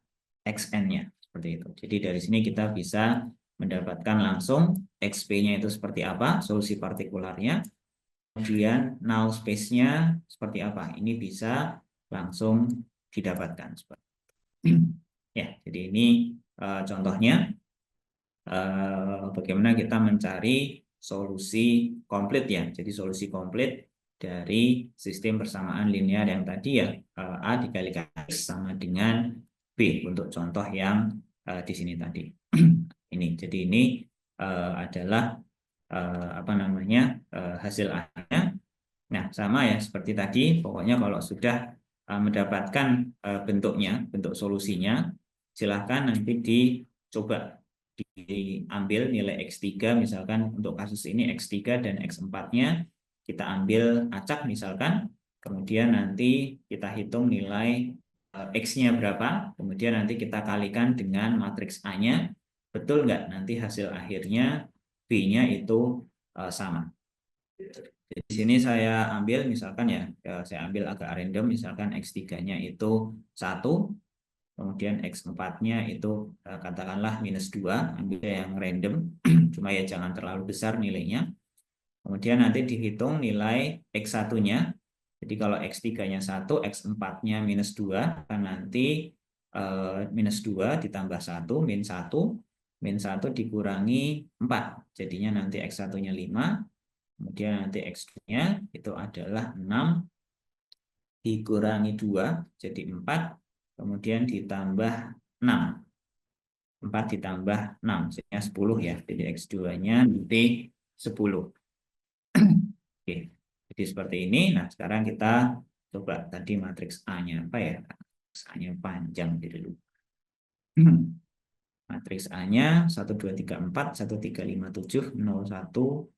XN-nya. Seperti itu. Jadi dari sini kita bisa mendapatkan langsung XP-nya itu seperti apa, solusi partikularnya. Kemudian null space-nya seperti apa. Ini bisa langsung didapatkan. Ya, jadi ini contohnya bagaimana kita mencari solusi komplit ya. Jadi solusi komplit dari sistem persamaan linear yang tadi ya, A dikalikan X sama dengan B untuk contoh yang di sini tadi. Ini, jadi ini adalah apa namanya hasil A-nya. Nah, sama ya seperti tadi. Pokoknya kalau sudah mendapatkan bentuknya, bentuk solusinya, silahkan nanti dicoba diambil nilai X3, misalkan untuk kasus ini X3 dan X4-nya kita ambil acak misalkan, kemudian nanti kita hitung nilai X-nya berapa, kemudian nanti kita kalikan dengan matriks A-nya, betul nggak nanti hasil akhirnya B-nya itu sama. Jadi di sini saya ambil misalkan ya, saya ambil agak random, misalkan X3-nya itu 1, kemudian X4-nya itu katakanlah minus 2, ambil yang random, cuma ya jangan terlalu besar nilainya. Kemudian nanti dihitung nilai X1-nya, jadi kalau X3-nya 1, X4-nya minus 2, kan nanti minus 2 ditambah 1, min 1, min 1 dikurangi 4, jadinya nanti X1-nya 5, kemudian nanti X2-nya itu adalah 6, dikurangi 2, jadi 4, kemudian ditambah 6. 4 ditambah 6, jadinya 10 ya. Jadi X2-nya nanti 10. Oke, jadi seperti ini. Nah, sekarang kita coba tadi matriks A-nya apa ya? Matriks A-nya panjang jadi lupa. Matriks A-nya 1, 2, 3, 4, 1, 3, 5, 7, 0, 1,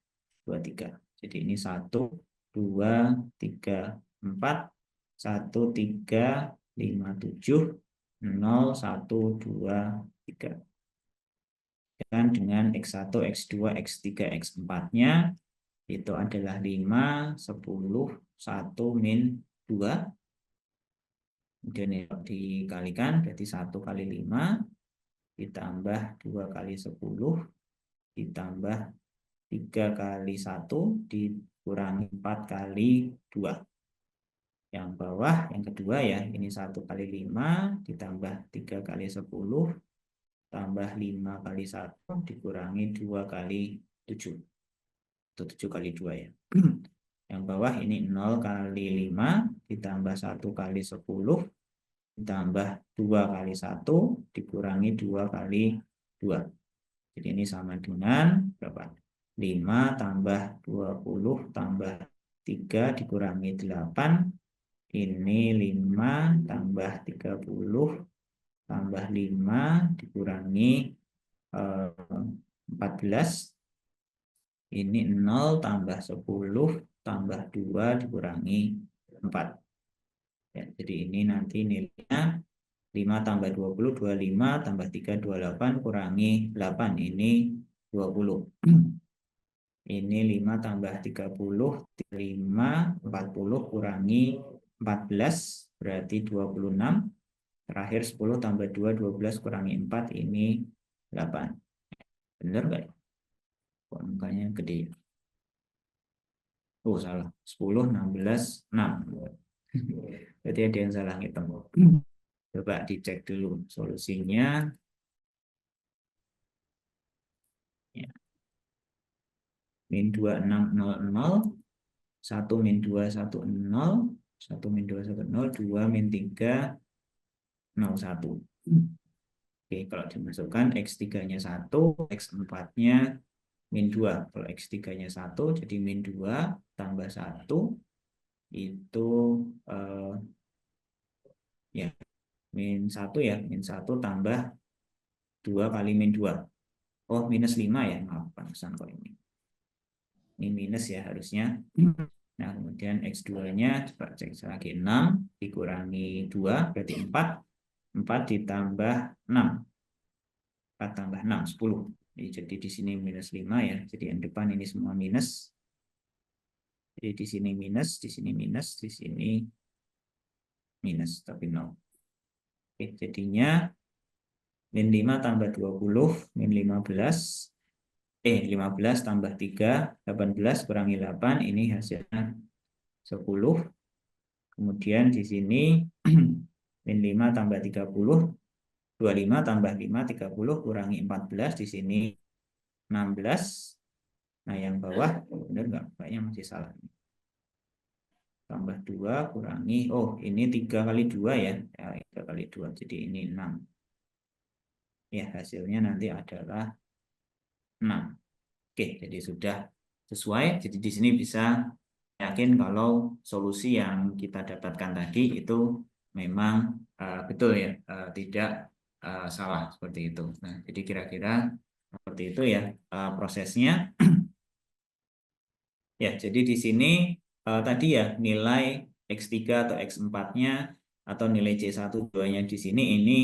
2, 3. Jadi ini 1, 2, 3, 4, 1, 3, 5, 7, 0, 1, 2, 3. Dan dengan X1, X2, X3, X4-nya itu adalah 5, 10, 1, min 2. Kemudian ini dikalikan, berarti 1 kali 5 ditambah 2 kali 10 ditambah 3 kali 1 dikurangi 4 kali 2. Yang bawah, yang kedua ya, ini 1 kali 5 ditambah 3 kali 10 tambah 5 kali 1 dikurangi 2 kali 7. Itu 7 kali 2 ya. Yang bawah ini 0 kali 5 ditambah 1 kali 10 ditambah 2 kali 1 dikurangi 2 kali 2. Jadi ini sama dengan berapa? 5 tambah 20 tambah 3 dikurangi 8. Ini 5 tambah 30 tambah 5 dikurangi 14. Ini 0 tambah 10 tambah 2 dikurangi 4. Ya, jadi ini nanti nilainya 5 tambah 20, 25 tambah 3, 28 kurangi 8. Ini 20. Ini 5 tambah 30, 5, 40 kurangi 14, berarti 26. Terakhir 10 tambah 2, 12 kurangi 4, ini 8. Benar nggak? Kok angkanya gede? Oh, salah. 10, 16, 6. Berarti ada yang salah ngitung. Coba dicek dulu solusinya. Ya. Min 2600, 1 min 2, 1, 0, 1 min 2, 1, 0, 2 min 3, 0, 1. Oke, kalau dimasukkan X3-nya 1, X4-nya min 2. Kalau X3-nya 1, jadi min 2 tambah 1, itu ya min 1 ya, min 1 tambah 2 kali min 2. Oh, minus 5 ya, maaf, pantesan kok ini. Ini minus ya harusnya. Nah, kemudian X2-nya, coba cek lagi 6, dikurangi 2, berarti 4. 4 ditambah 6. 4 tambah 6, 10. Jadi di sini minus 5 ya. Jadi yang depan ini semua minus. Jadi di sini minus, di sini minus, di sini minus, tapi 0. Oke, jadinya min 5 tambah 20, min 15. 15 tambah 3, 18 kurangi 8, ini hasilnya 10. Kemudian di sini min 5 tambah 30, 25 tambah 5, 30 kurangi 14, di sini 16. Nah, yang bawah, benar nggak? Kayaknya masih salah. Tambah 2 kurangi, oh ini 3 kali 2 ya. 3 kali 2, jadi ini 6. Ya, hasilnya nanti adalah 6. Oke, jadi sudah sesuai. Jadi di sini bisa yakin kalau solusi yang kita dapatkan tadi itu memang betul ya, tidak salah seperti itu. Nah, jadi kira-kira seperti itu ya prosesnya. Ya, jadi di sini tadi ya nilai X3 atau X4-nya atau nilai C1 2-nya di sini ini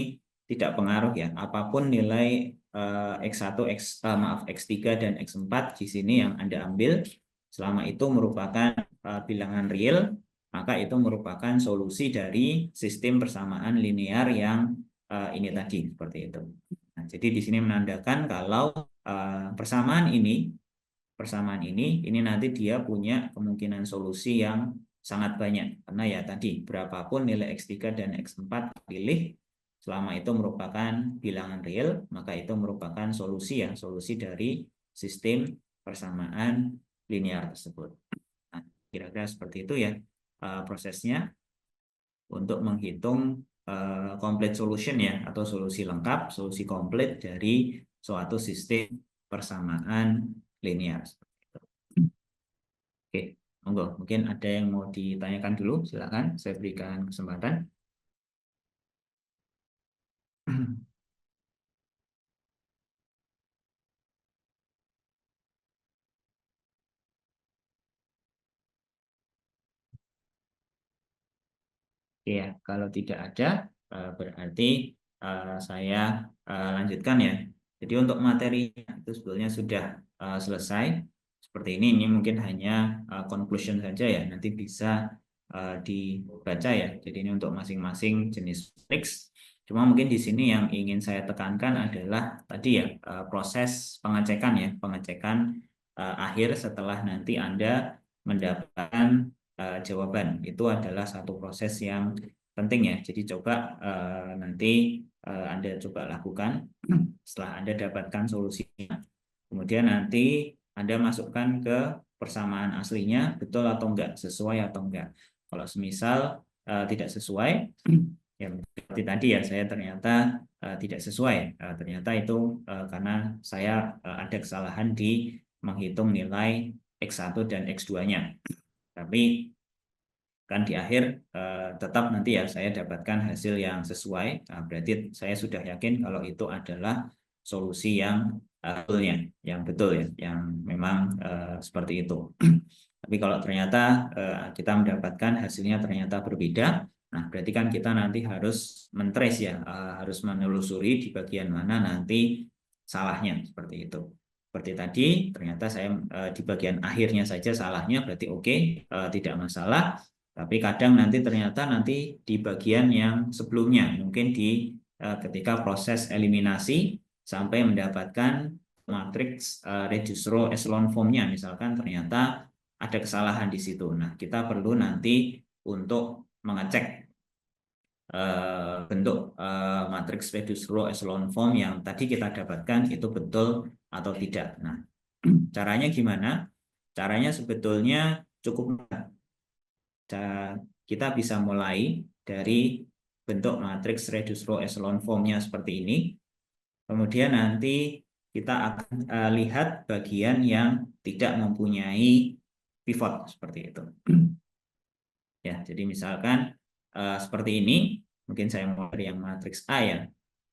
tidak pengaruh ya. Apapun nilai X1, maaf X3 dan X4 di sini yang Anda ambil selama itu merupakan bilangan real, maka itu merupakan solusi dari sistem persamaan linear yang ini tadi seperti itu. Nah, jadi di sini menandakan kalau persamaan ini nanti dia punya kemungkinan solusi yang sangat banyak. Karena ya tadi, berapapun nilai X3 dan X4 pilih, selama itu merupakan bilangan real, maka itu merupakan solusi ya, solusi dari sistem persamaan linear tersebut. Nah, kira-kira seperti itu ya prosesnya untuk menghitung complete solution ya, atau solusi lengkap, solusi komplit dari suatu sistem persamaan linear. Oke, monggo. Mungkin ada yang mau ditanyakan dulu, silakan. Saya berikan kesempatan. Ya, kalau tidak ada, berarti saya lanjutkan ya. Jadi untuk materi itu sebetulnya sudah selesai. Seperti ini mungkin hanya conclusion saja ya. Nanti bisa dibaca ya. Jadi ini untuk masing-masing jenis matriks. Cuma mungkin di sini yang ingin saya tekankan adalah tadi ya proses pengecekan ya, pengecekan akhir setelah nanti Anda mendapatkan jawaban. Itu adalah satu proses yang penting ya. Jadi coba nanti Anda coba lakukan setelah Anda dapatkan solusinya. Kemudian nanti Anda masukkan ke persamaan aslinya betul atau enggak, sesuai atau enggak. Kalau semisal tidak sesuai, ya seperti tadi ya, saya ternyata tidak sesuai. Ternyata itu karena saya ada kesalahan di menghitung nilai X1 dan X2-nya. Tapi kan di akhir tetap nanti ya saya dapatkan hasil yang sesuai. Berarti saya sudah yakin kalau itu adalah solusi yang yang betul ya, yang memang seperti itu. Tapi kalau ternyata kita mendapatkan hasilnya ternyata berbeda, nah berarti kan kita nanti harus mentrace ya, harus menelusuri di bagian mana nanti salahnya seperti itu. Seperti tadi, ternyata saya di bagian akhirnya saja salahnya, berarti oke, tidak masalah. Tapi kadang nanti ternyata nanti di bagian yang sebelumnya, mungkin di ketika proses eliminasi sampai mendapatkan matriks reduced row echelon formnya, misalkan ternyata ada kesalahan di situ. Nah, kita perlu nanti untuk mengecek bentuk matriks reduced row echelon form yang tadi kita dapatkan itu betul atau tidak. Nah, caranya gimana? Caranya sebetulnya cukup mudah. Kita bisa mulai dari bentuk matriks reduced row echelon formnya seperti ini. Kemudian nanti kita akan lihat bagian yang tidak mempunyai pivot seperti itu. Ya, jadi misalkan seperti ini, mungkin saya mulai dari yang matriks A ya.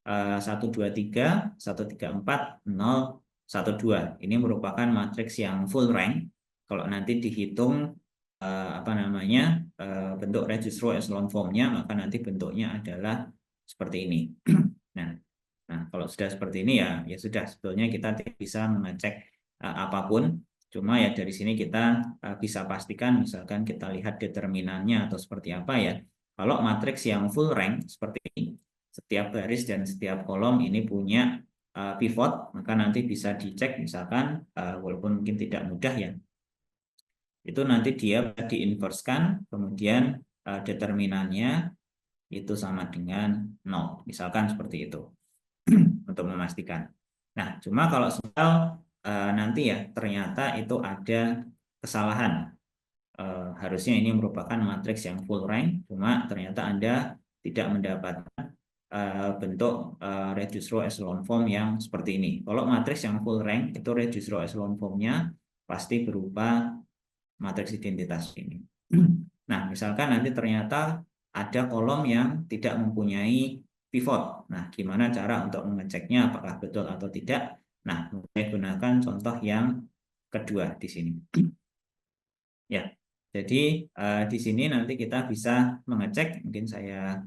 1 2 3 1 3 4 0 1 2. Ini merupakan matriks yang full rank. Kalau nanti dihitung bentuk reduced row echelon formnya, maka nanti bentuknya adalah seperti ini. Nah, kalau sudah seperti ini ya sudah, sebetulnya kita tidak bisa mengecek apapun. Cuma ya dari sini kita bisa pastikan, misalkan kita lihat determinannya atau seperti apa ya. Kalau matriks yang full rank seperti ini, setiap baris dan setiap kolom ini punya pivot, maka nanti bisa dicek misalkan walaupun mungkin tidak mudah ya. Itu nanti dia diinverskan, kemudian determinannya itu sama dengan 0. Misalkan seperti itu. Untuk memastikan. Nah, cuma kalau soal nanti ya ternyata itu ada kesalahan. Harusnya ini merupakan matriks yang full rank, cuma ternyata Anda tidak mendapatkan bentuk reduced row echelon form yang seperti ini. Kalau matriks yang full rank itu reduced row echelon formnya pasti berupa matriks identitas ini. Nah, misalkan nanti ternyata ada kolom yang tidak mempunyai pivot. Nah, gimana cara untuk mengeceknya apakah betul atau tidak? Nah, saya gunakan contoh yang kedua di sini. Ya, jadi di sini nanti kita bisa mengecek. Mungkin saya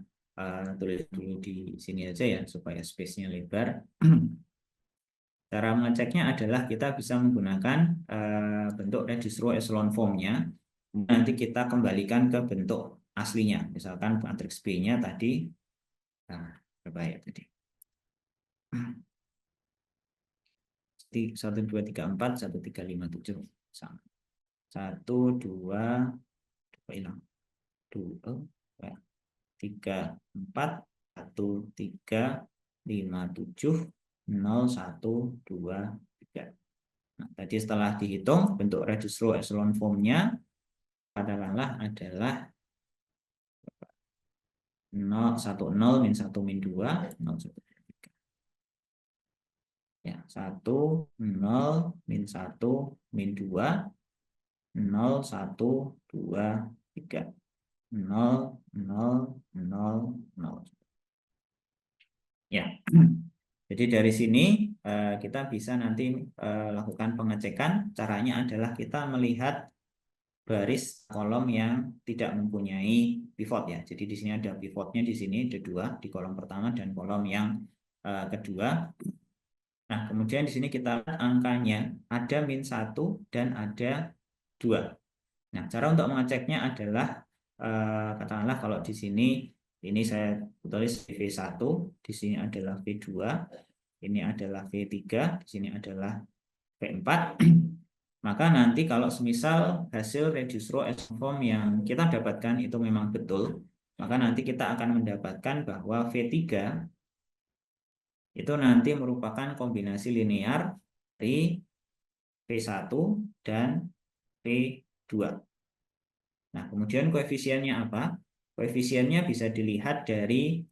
tulis dulu di sini aja ya supaya space-nya lebar. Cara mengeceknya adalah kita bisa menggunakan bentuk reduced row echelon formnya. Nanti kita kembalikan ke bentuk aslinya. Misalkan matriks B-nya tadi, berapa ya tadi? 1 2 3 4 1 3 5 7 sama. 1 2 hilang. 2 3 4 1 3 5 7 0 1 2 3. Nah, tadi setelah dihitung bentuk reduced row echelon formnya katakanlah adalah 0 1 0 min 1 min 2 0 1 3. Ya, 1 0 min 1 min 2 0 1 2 3 0 0 0 0. Ya. Jadi dari sini kita bisa nanti lakukan pengecekan. Caranya adalah kita melihat baris kolom yang tidak mempunyai pivot ya. Jadi di sini ada pivotnya, di sini ada 2 di kolom pertama dan kolom yang kedua. Nah, kemudian di sini kita lihat angkanya ada min 1 dan ada 2. Nah, cara untuk mengeceknya adalah katakanlah kalau di sini ini saya tulis V1, di sini adalah V2, ini adalah V3, di sini adalah V4. Maka nanti kalau semisal hasil reduced row echelon form yang kita dapatkan itu memang betul, maka nanti kita akan mendapatkan bahwa V3 itu nanti merupakan kombinasi linear dari V1 dan V2. Nah, kemudian koefisiennya apa? Koefisiennya bisa dilihat dari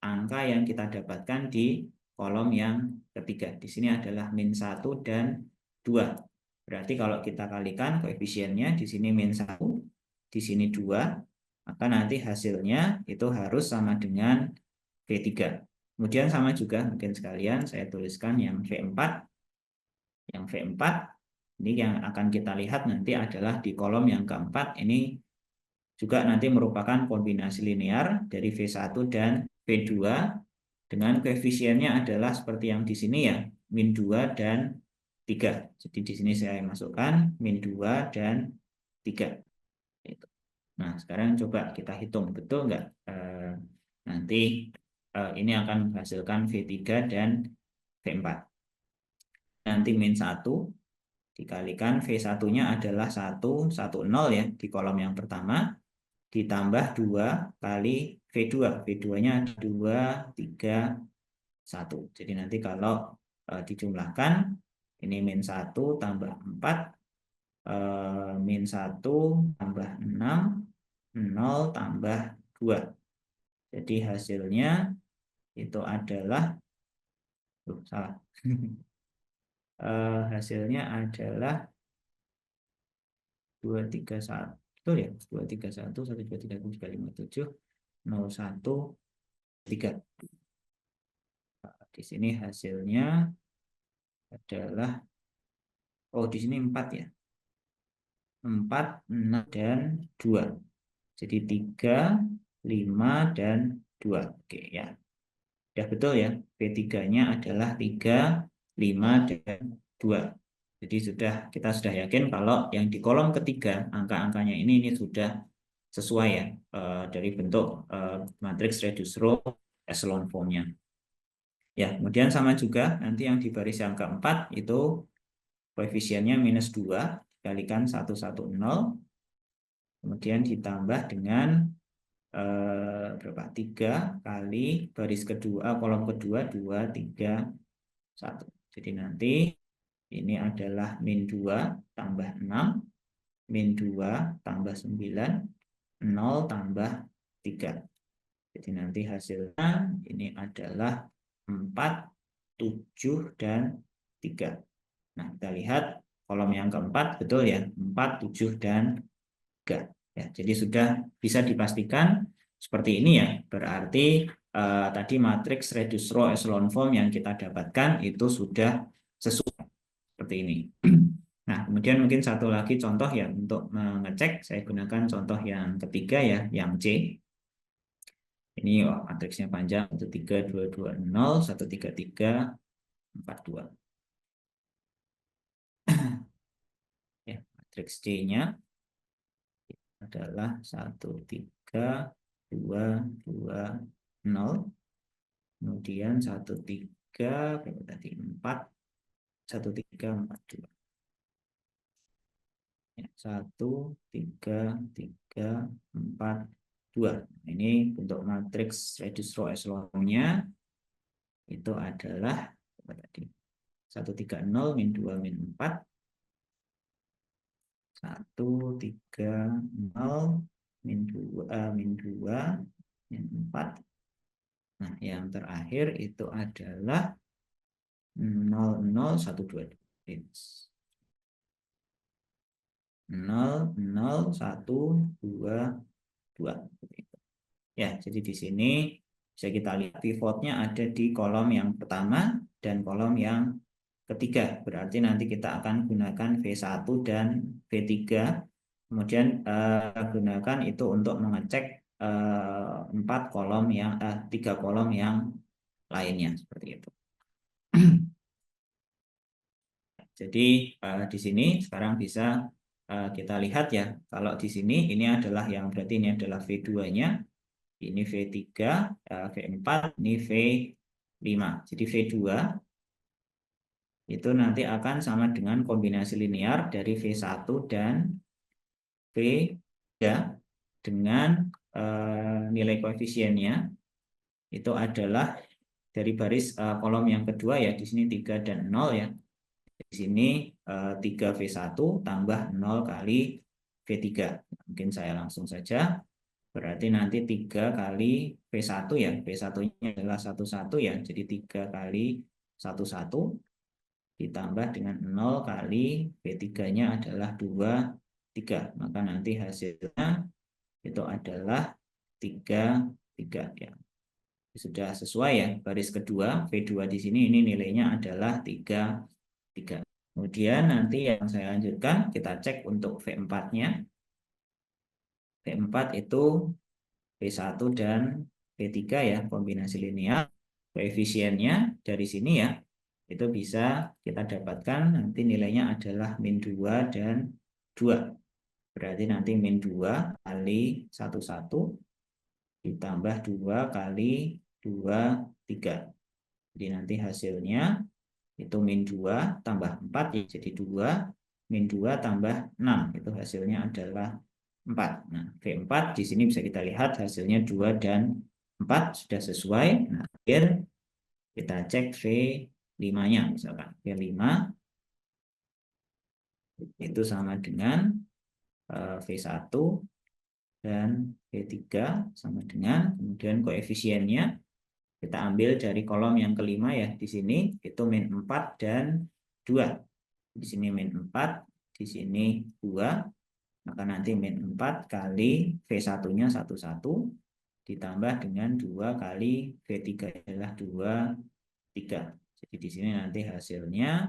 angka yang kita dapatkan di kolom yang ketiga. Di sini adalah -1 dan 2. Berarti kalau kita kalikan koefisiennya, di sini -1, di sini 2, maka nanti hasilnya itu harus sama dengan V3. Kemudian sama juga mungkin sekalian saya tuliskan yang V4. Yang V4 ini yang akan kita lihat nanti adalah di kolom yang keempat, ini juga nanti merupakan kombinasi linear dari V1 dan V2 dengan koefisiennya adalah seperti yang di sini ya, -2 dan 3. Jadi di sini saya masukkan -2 dan 3. Nah, sekarang coba kita hitung betul nggak? Nanti ini akan menghasilkan V3 dan V4. Nanti -1 dikalikan V1-nya adalah 1, 1, 0 ya di kolom yang pertama, ditambah 2 kali V2. V2-nya 2, 3, 1. Jadi nanti kalau dijumlahkan, ini -1 tambah 4, -1 tambah 6, 0 tambah 2. Jadi hasilnya itu adalah, salah. Hasilnya adalah 231. Betul ya? 231, 1, 2, 3, 4, 5, 7, 0, 1, 3. Di sini hasilnya adalah, oh di sini 4 ya. 4, 6, dan 2. Jadi 3, 5, dan 2. Oke ya. Ya betul ya. P3-nya adalah 3, 5, dan 2. Jadi kita sudah yakin kalau yang di kolom ketiga angka-angkanya ini sudah sesuai ya dari bentuk matriks reduced row echelon form-nya. Ya, kemudian sama juga nanti yang di baris yang keempat itu koefisiennya -2 dikalikan 1, 1, 0, kemudian ditambah dengan berapa? 3 kali baris kedua, kolom kedua 2, 3, 1. Jadi nanti ini adalah -2 tambah 6, -2 tambah 9, 0 tambah 3. Jadi nanti hasilnya ini adalah 4, 7, dan 3. Nah, kita lihat kolom yang keempat, betul ya, 4, 7, dan 3. Ya, jadi sudah bisa dipastikan seperti ini ya. Berarti tadi matriks reduced row echelon form yang kita dapatkan itu sudah sesuai seperti ini. Nah, kemudian mungkin satu lagi contoh ya untuk mengecek, saya gunakan contoh yang ketiga ya, yang C. Ini matriksnya panjang, 1, 3, 2, 2, 0, 1, 3, 3, 4, 2. Ya, matriks C-nya adalah 1, 3, 2, 2, 0. Kemudian 1, 3, berapa tadi? 4, 1, 3, 4, 2. Ya, 1, 3, 3, 4, 2. Ini bentuk matriks reduced row echelon-nya itu adalah apa tadi? 1, 3, 0, -2, -4. 1, 3, 0, -2, -4. Nah, yang terakhir itu adalah 0, 0, 1, 2. 0, 0, 1, 2, 2. Ya, jadi di sini bisa kita lihat pivotnya ada di kolom yang pertama dan kolom yang ketiga. Berarti nanti kita akan gunakan V1 dan V3. Kemudian gunakan itu untuk mengecek 3 kolom yang lainnya seperti itu. Jadi di sini sekarang bisa kita lihat ya, kalau di sini ini adalah yang berarti ini adalah V2-nya, ini V3, V4, ini V5. Jadi V2 itu nanti akan sama dengan kombinasi linear dari V1 dan V3 dengan nilai koefisiennya itu adalah dari baris kolom yang kedua ya, di sini 3 dan 0 ya. Di sini 3V1 tambah 0 kali V3. Mungkin saya langsung saja. Berarti nanti 3 kali V1 ya. V1-nya adalah 11 ya. Jadi 3 kali 11 ditambah dengan 0 kali V3-nya adalah 23. Maka nanti hasilnya itu adalah 33 ya. Sudah sesuai ya. Baris kedua V2 di sini ini nilainya adalah 33. Kemudian nanti yang saya lanjutkan, kita cek untuk V4-nya. V4 itu V1 dan V3 ya, kombinasi linear. Koefisiennya dari sini ya, itu bisa kita dapatkan nanti nilainya adalah min 2 dan 2. Berarti nanti min 2 kali 11 ditambah 2 kali 2, 3. Jadi nanti hasilnya itu min 2 tambah 4 ya, jadi 2 min 2 tambah 6 itu hasilnya adalah 4. Nah, V4 di sini bisa kita lihat hasilnya 2 dan 4 sudah sesuai. Nah, akhir kita cek V5-nya misalkan. V5 itu sama dengan V1 dan V3 sama dengan, kemudian koefisiennya kita ambil dari kolom yang kelima ya, di sini itu min 4 dan 2. Di sini min 4, di sini 2. Maka nanti min 4 kali V1-nya 11 ditambah dengan 2 kali V3 adalah 2, 3. Jadi di sini nanti hasilnya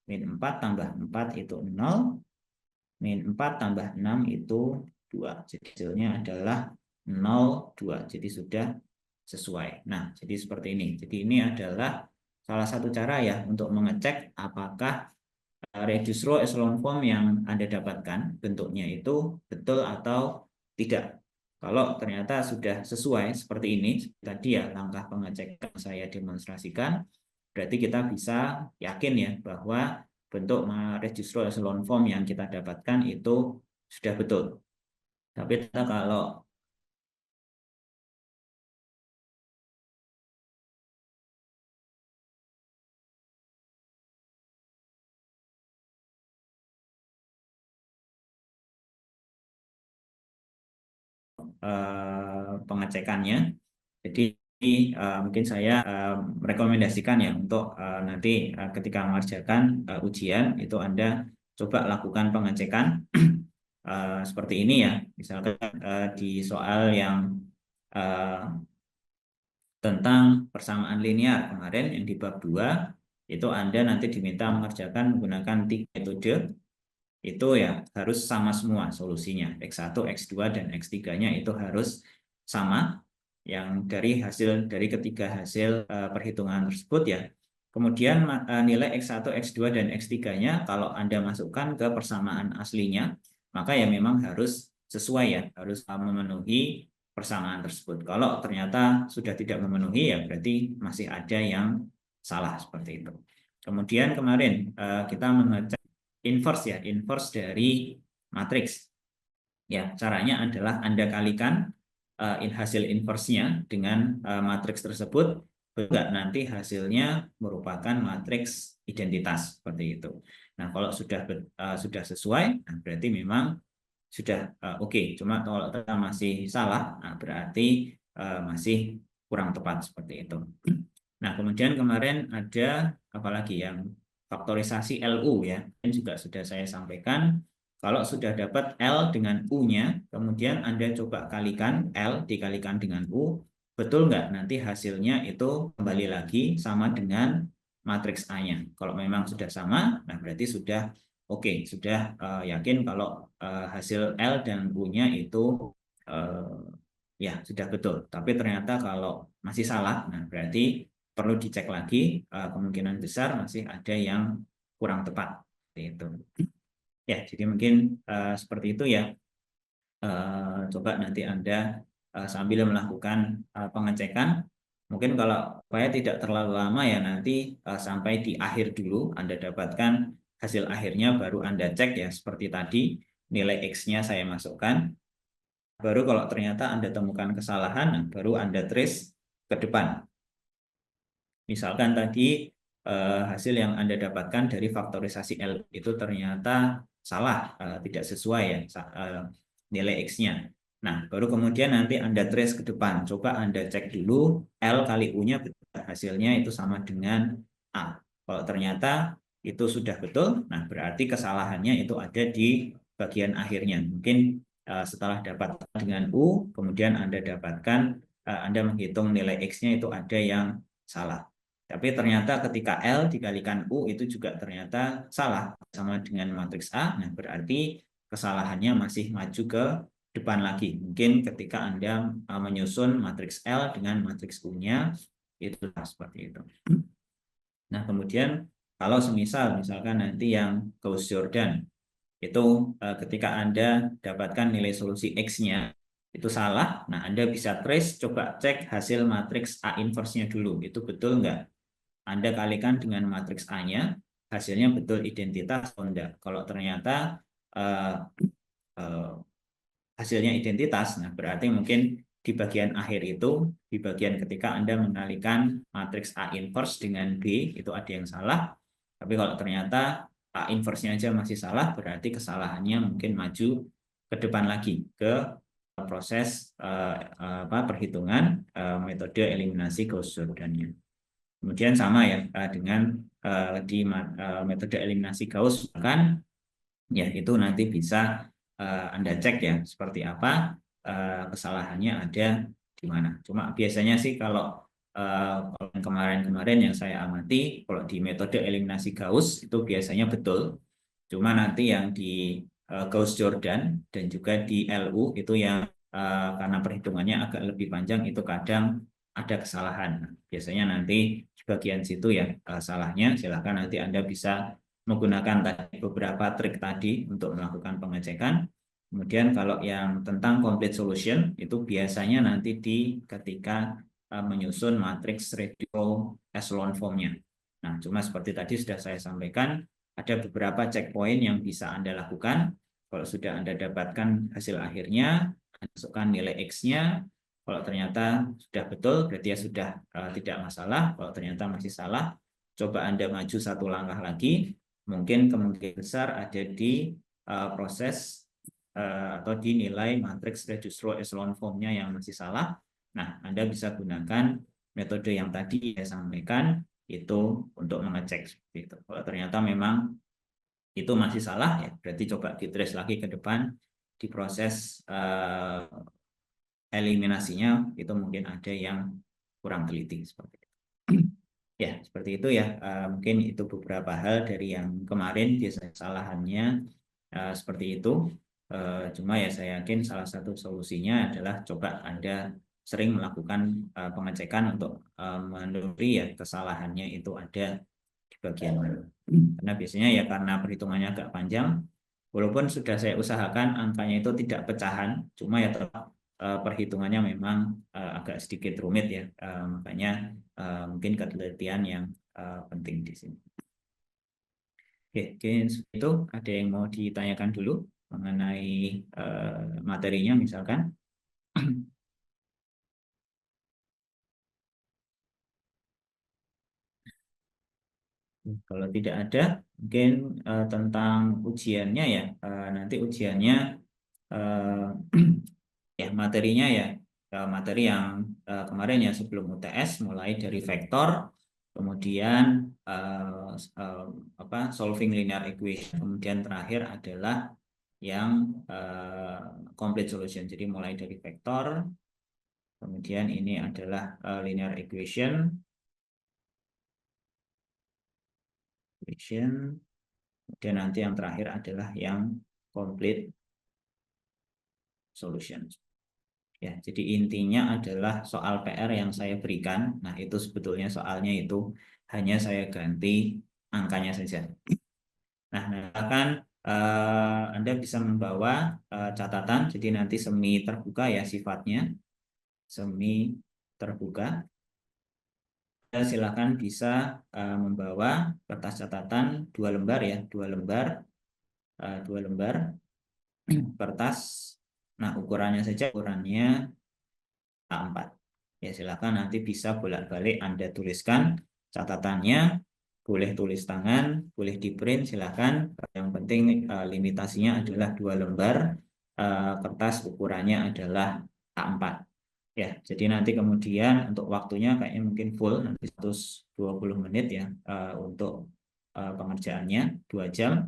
min 4 tambah 4 itu 0, min 4 tambah 6 itu 2. Jadi hasilnya adalah 0, 2. Jadi sudah sesuai. Nah, jadi seperti ini. Jadi ini adalah salah satu cara ya untuk mengecek apakah reduced row echelon form yang Anda dapatkan bentuknya itu betul atau tidak. Kalau ternyata sudah sesuai seperti ini, tadi ya langkah pengecekan saya demonstrasikan, berarti kita bisa yakin ya bahwa bentuk reduced row echelon form yang kita dapatkan itu sudah betul. Tapi kalau pengecekannya. Jadi mungkin saya rekomendasikan ya untuk nanti ketika mengerjakan ujian itu Anda coba lakukan pengecekan seperti ini ya. Misalkan di soal yang tentang persamaan linear kemarin yang di bab 2 itu Anda nanti diminta mengerjakan menggunakan 3 metode. Itu ya harus sama semua solusinya. X1, X2, dan X3-nya itu harus sama yang dari ketiga hasil perhitungan tersebut ya. Kemudian nilai X1, X2, dan X3-nya kalau Anda masukkan ke persamaan aslinya, maka ya memang harus sesuai ya, harus memenuhi persamaan tersebut. Kalau ternyata sudah tidak memenuhi ya berarti masih ada yang salah seperti itu. Kemudian kemarin kita mengecek inverse ya, inverse dari matriks. Ya, caranya adalah Anda kalikan hasil inverse-nya dengan matriks tersebut, enggak nanti hasilnya merupakan matriks identitas seperti itu. Nah, kalau sudah sesuai, nah berarti memang sudah oke. Cuma kalau masih salah, nah berarti masih kurang tepat seperti itu. Nah, kemudian kemarin ada apalagi yang faktorisasi LU ya, ini juga sudah saya sampaikan. Kalau sudah dapat L dengan U-nya, kemudian Anda coba kalikan L dikalikan dengan U, betul nggak nanti hasilnya itu kembali lagi sama dengan matriks A-nya. Kalau memang sudah sama, nah berarti sudah oke, sudah yakin kalau hasil L dan U-nya itu ya sudah betul. Tapi ternyata kalau masih salah, nah berarti perlu dicek lagi, kemungkinan besar masih ada yang kurang tepat. Itu. Ya, jadi mungkin seperti itu ya. Coba nanti Anda sambil melakukan pengecekan. Mungkin kalau supaya tidak terlalu lama ya nanti sampai di akhir dulu Anda dapatkan hasil akhirnya baru Anda cek ya seperti tadi nilai X-nya saya masukkan. Baru kalau ternyata Anda temukan kesalahan, nah, baru Anda trace ke depan. Misalkan tadi hasil yang Anda dapatkan dari faktorisasi L itu ternyata salah, tidak sesuai ya nilai X-nya. Nah, baru kemudian nanti Anda trace ke depan. Coba Anda cek dulu L kali U-nya hasilnya itu sama dengan A. Kalau ternyata itu sudah betul, nah berarti kesalahannya itu ada di bagian akhirnya. Mungkin setelah dapat dengan U, kemudian Anda dapatkan, Anda menghitung nilai X-nya itu ada yang salah. Tapi ternyata ketika L dikalikan U itu juga ternyata salah sama dengan matriks A. Nah, berarti kesalahannya masih maju ke depan lagi. Mungkin ketika Anda menyusun matriks L dengan matriks U-nya itu seperti itu. Nah, kemudian kalau misalkan nanti yang Gauss-Jordan itu ketika Anda dapatkan nilai solusi X-nya itu salah, nah Anda bisa trace, coba cek hasil matriks A inverse-nya dulu, itu betul nggak? Anda kalikan dengan matriks A-nya, hasilnya betul identitas atau enggak. Kalau ternyata uh, uh, hasilnya identitas, nah berarti mungkin di bagian akhir itu, di bagian ketika Anda mengalikan matriks A inverse dengan B, itu ada yang salah. Tapi kalau ternyata A inverse-nya aja masih salah, berarti kesalahannya mungkin maju ke depan lagi, ke proses perhitungan metode eliminasi Gauss-Jordan-nya. Kemudian sama ya dengan di metode eliminasi Gauss kan ya itu nanti bisa Anda cek ya seperti apa kesalahannya ada di mana. Cuma biasanya sih kalau yang kemarin-kemarin yang saya amati kalau di metode eliminasi Gauss itu biasanya betul. Cuma nanti yang di Gauss Jordan dan juga di LU itu yang karena perhitungannya agak lebih panjang itu kadang ada kesalahan. Biasanya nanti di bagian situ ya salahnya. Silahkan nanti Anda bisa menggunakan tadi beberapa trik tadi untuk melakukan pengecekan. Kemudian kalau yang tentang complete solution itu biasanya nanti di ketika menyusun matriks radio echelon formnya. Nah, cuma seperti tadi sudah saya sampaikan, ada beberapa checkpoint yang bisa Anda lakukan. Kalau sudah Anda dapatkan hasil akhirnya, masukkan nilai X-nya. Kalau ternyata sudah betul, berarti ya sudah tidak masalah. Kalau ternyata masih salah, coba Anda maju satu langkah lagi. Mungkin kemungkinan besar ada di proses atau di nilai matriks reduced row echelon formnya yang masih salah. Nah, Anda bisa gunakan metode yang tadi saya sampaikan, itu untuk mengecek seperti itu. Kalau ternyata memang itu masih salah ya berarti coba di-trace lagi ke depan di proses eliminasinya itu mungkin ada yang kurang teliti seperti itu. Ya, seperti itu ya. Mungkin itu beberapa hal dari yang kemarin biasanya kesalahannya seperti itu. Cuma ya saya yakin salah satu solusinya adalah coba Anda sering melakukan pengecekan untuk menelusuri ya kesalahannya itu ada di bagian mana. Karena biasanya ya karena perhitungannya agak panjang, walaupun sudah saya usahakan angkanya itu tidak pecahan, cuma ya tetap perhitungannya memang agak sedikit rumit ya. Makanya mungkin ketelitian yang penting di sini. Oke, mungkin itu ada yang mau ditanyakan dulu mengenai materinya misalkan. Kalau tidak ada, mungkin tentang ujiannya ya. Nanti ujiannya ya materinya ya materi yang kemarin ya sebelum UTS mulai dari vektor, kemudian solving linear equation, kemudian terakhir adalah yang complete solution. Jadi mulai dari vektor, kemudian ini adalah linear equation, kemudian nanti yang terakhir adalah yang complete solution. Ya, jadi intinya adalah soal PR yang saya berikan. Nah, itu sebetulnya soalnya itu hanya saya ganti angkanya saja. Nah, misalkan Anda bisa membawa catatan, jadi nanti semi terbuka ya sifatnya, semi terbuka. Silakan bisa membawa kertas catatan 2 lembar ya, 2 lembar, 2 lembar kertas. Nah, ukurannya saja ukurannya A4. Ya, silakan nanti bisa bolak-balik Anda tuliskan catatannya, boleh tulis tangan, boleh di print, silakan. Yang penting limitasinya adalah 2 lembar, kertas ukurannya adalah A4. Ya, jadi nanti kemudian untuk waktunya kayaknya mungkin full nanti 120 menit ya untuk pengerjaannya 2 jam.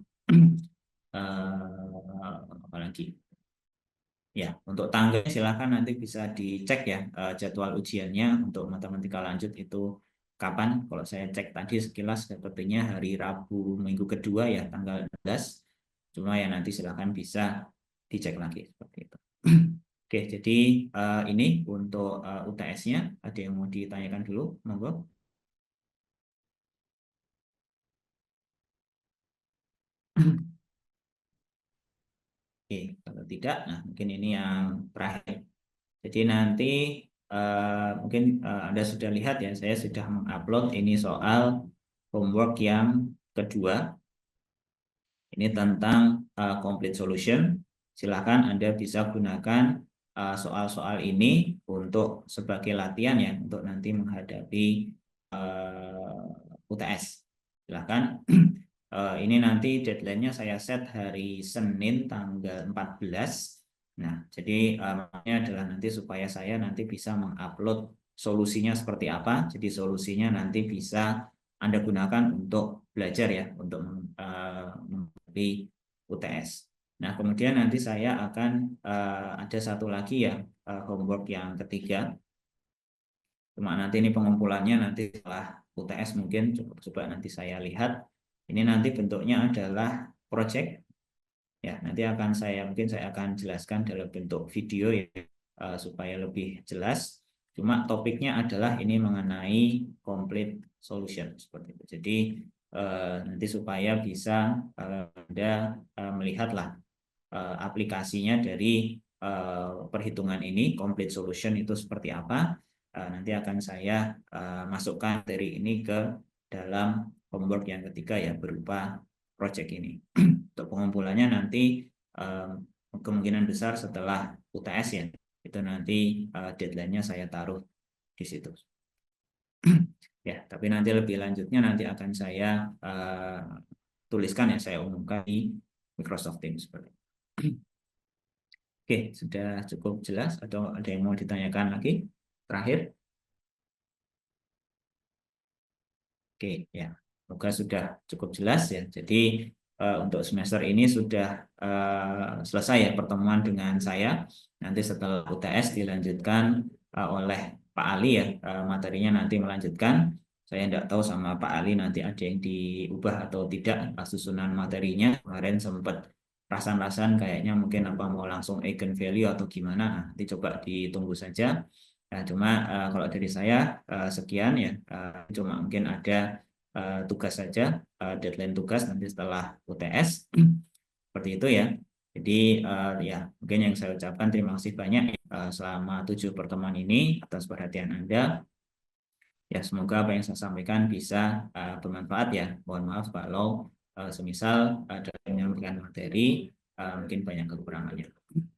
Apalagi ya untuk tanggal silakan nanti bisa dicek ya jadwal ujiannya untuk matematika lanjut itu kapan. Kalau saya cek tadi sekilas sepertinya hari Rabu minggu kedua ya tanggal 16. Cuma ya nanti silakan bisa dicek lagi seperti itu. Oke, jadi ini untuk UTS-nya ada yang mau ditanyakan dulu, monggo. Oke, kalau tidak, nah mungkin ini yang terakhir. Jadi nanti mungkin Anda sudah lihat ya, saya sudah mengupload ini soal homework yang kedua. Ini tentang complete solution. Silakan Anda bisa gunakan soal-soal ini untuk sebagai latihan ya, untuk nanti menghadapi UTS. Silakan. Ini nanti deadline-nya saya set hari Senin tanggal 14. Nah, jadi makanya adalah nanti supaya saya nanti bisa mengupload solusinya seperti apa. Jadi solusinya nanti bisa Anda gunakan untuk belajar ya, untuk menghadapi UTS. Nah, kemudian nanti saya akan ada satu lagi ya homework yang ketiga. Cuma nanti ini pengumpulannya nanti setelah UTS mungkin coba nanti saya lihat. Ini nanti bentuknya adalah project. Ya, nanti akan mungkin saya akan jelaskan dalam bentuk video ya supaya lebih jelas. Cuma topiknya adalah ini mengenai complete solution seperti itu. Jadi nanti supaya bisa Anda melihatlah aplikasinya dari perhitungan ini complete solution itu seperti apa. Nanti akan saya masukkan dari ini ke dalam homework yang ketiga ya berupa project ini. Untuk pengumpulannya nanti kemungkinan besar setelah UTS ya. Itu nanti deadline-nya saya taruh di situ. Ya, tapi nanti lebih lanjutnya nanti akan saya tuliskan ya, saya umumkan di Microsoft Teams seperti itu. Oke, sudah cukup jelas atau ada yang mau ditanyakan lagi? Terakhir? Oke, ya. Semoga sudah cukup jelas ya. Jadi untuk semester ini sudah selesai ya pertemuan dengan saya. Nanti setelah UTS dilanjutkan oleh Pak Ali ya. Materinya nanti melanjutkan. Saya tidak tahu sama Pak Ali nanti ada yang diubah atau tidak susunan materinya. Kemarin sempat rasan-rasan kayaknya mungkin apa mau langsung eigen value atau gimana. Nah, nanti coba ditunggu saja. Nah, cuma kalau dari saya sekian ya. Cuma mungkin ada tugas saja, deadline tugas nanti setelah UTS. Seperti itu ya. Jadi ya mungkin yang saya ucapkan terima kasih banyak selama 7 pertemuan ini atas perhatian Anda. Ya semoga apa yang saya sampaikan bisa bermanfaat ya. Mohon maaf kalau semisal dalam menyampaikan materi mungkin banyak kekurangannya.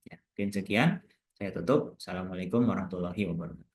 Ya, mungkin sekian. Saya tutup. Assalamualaikum warahmatullahi wabarakatuh.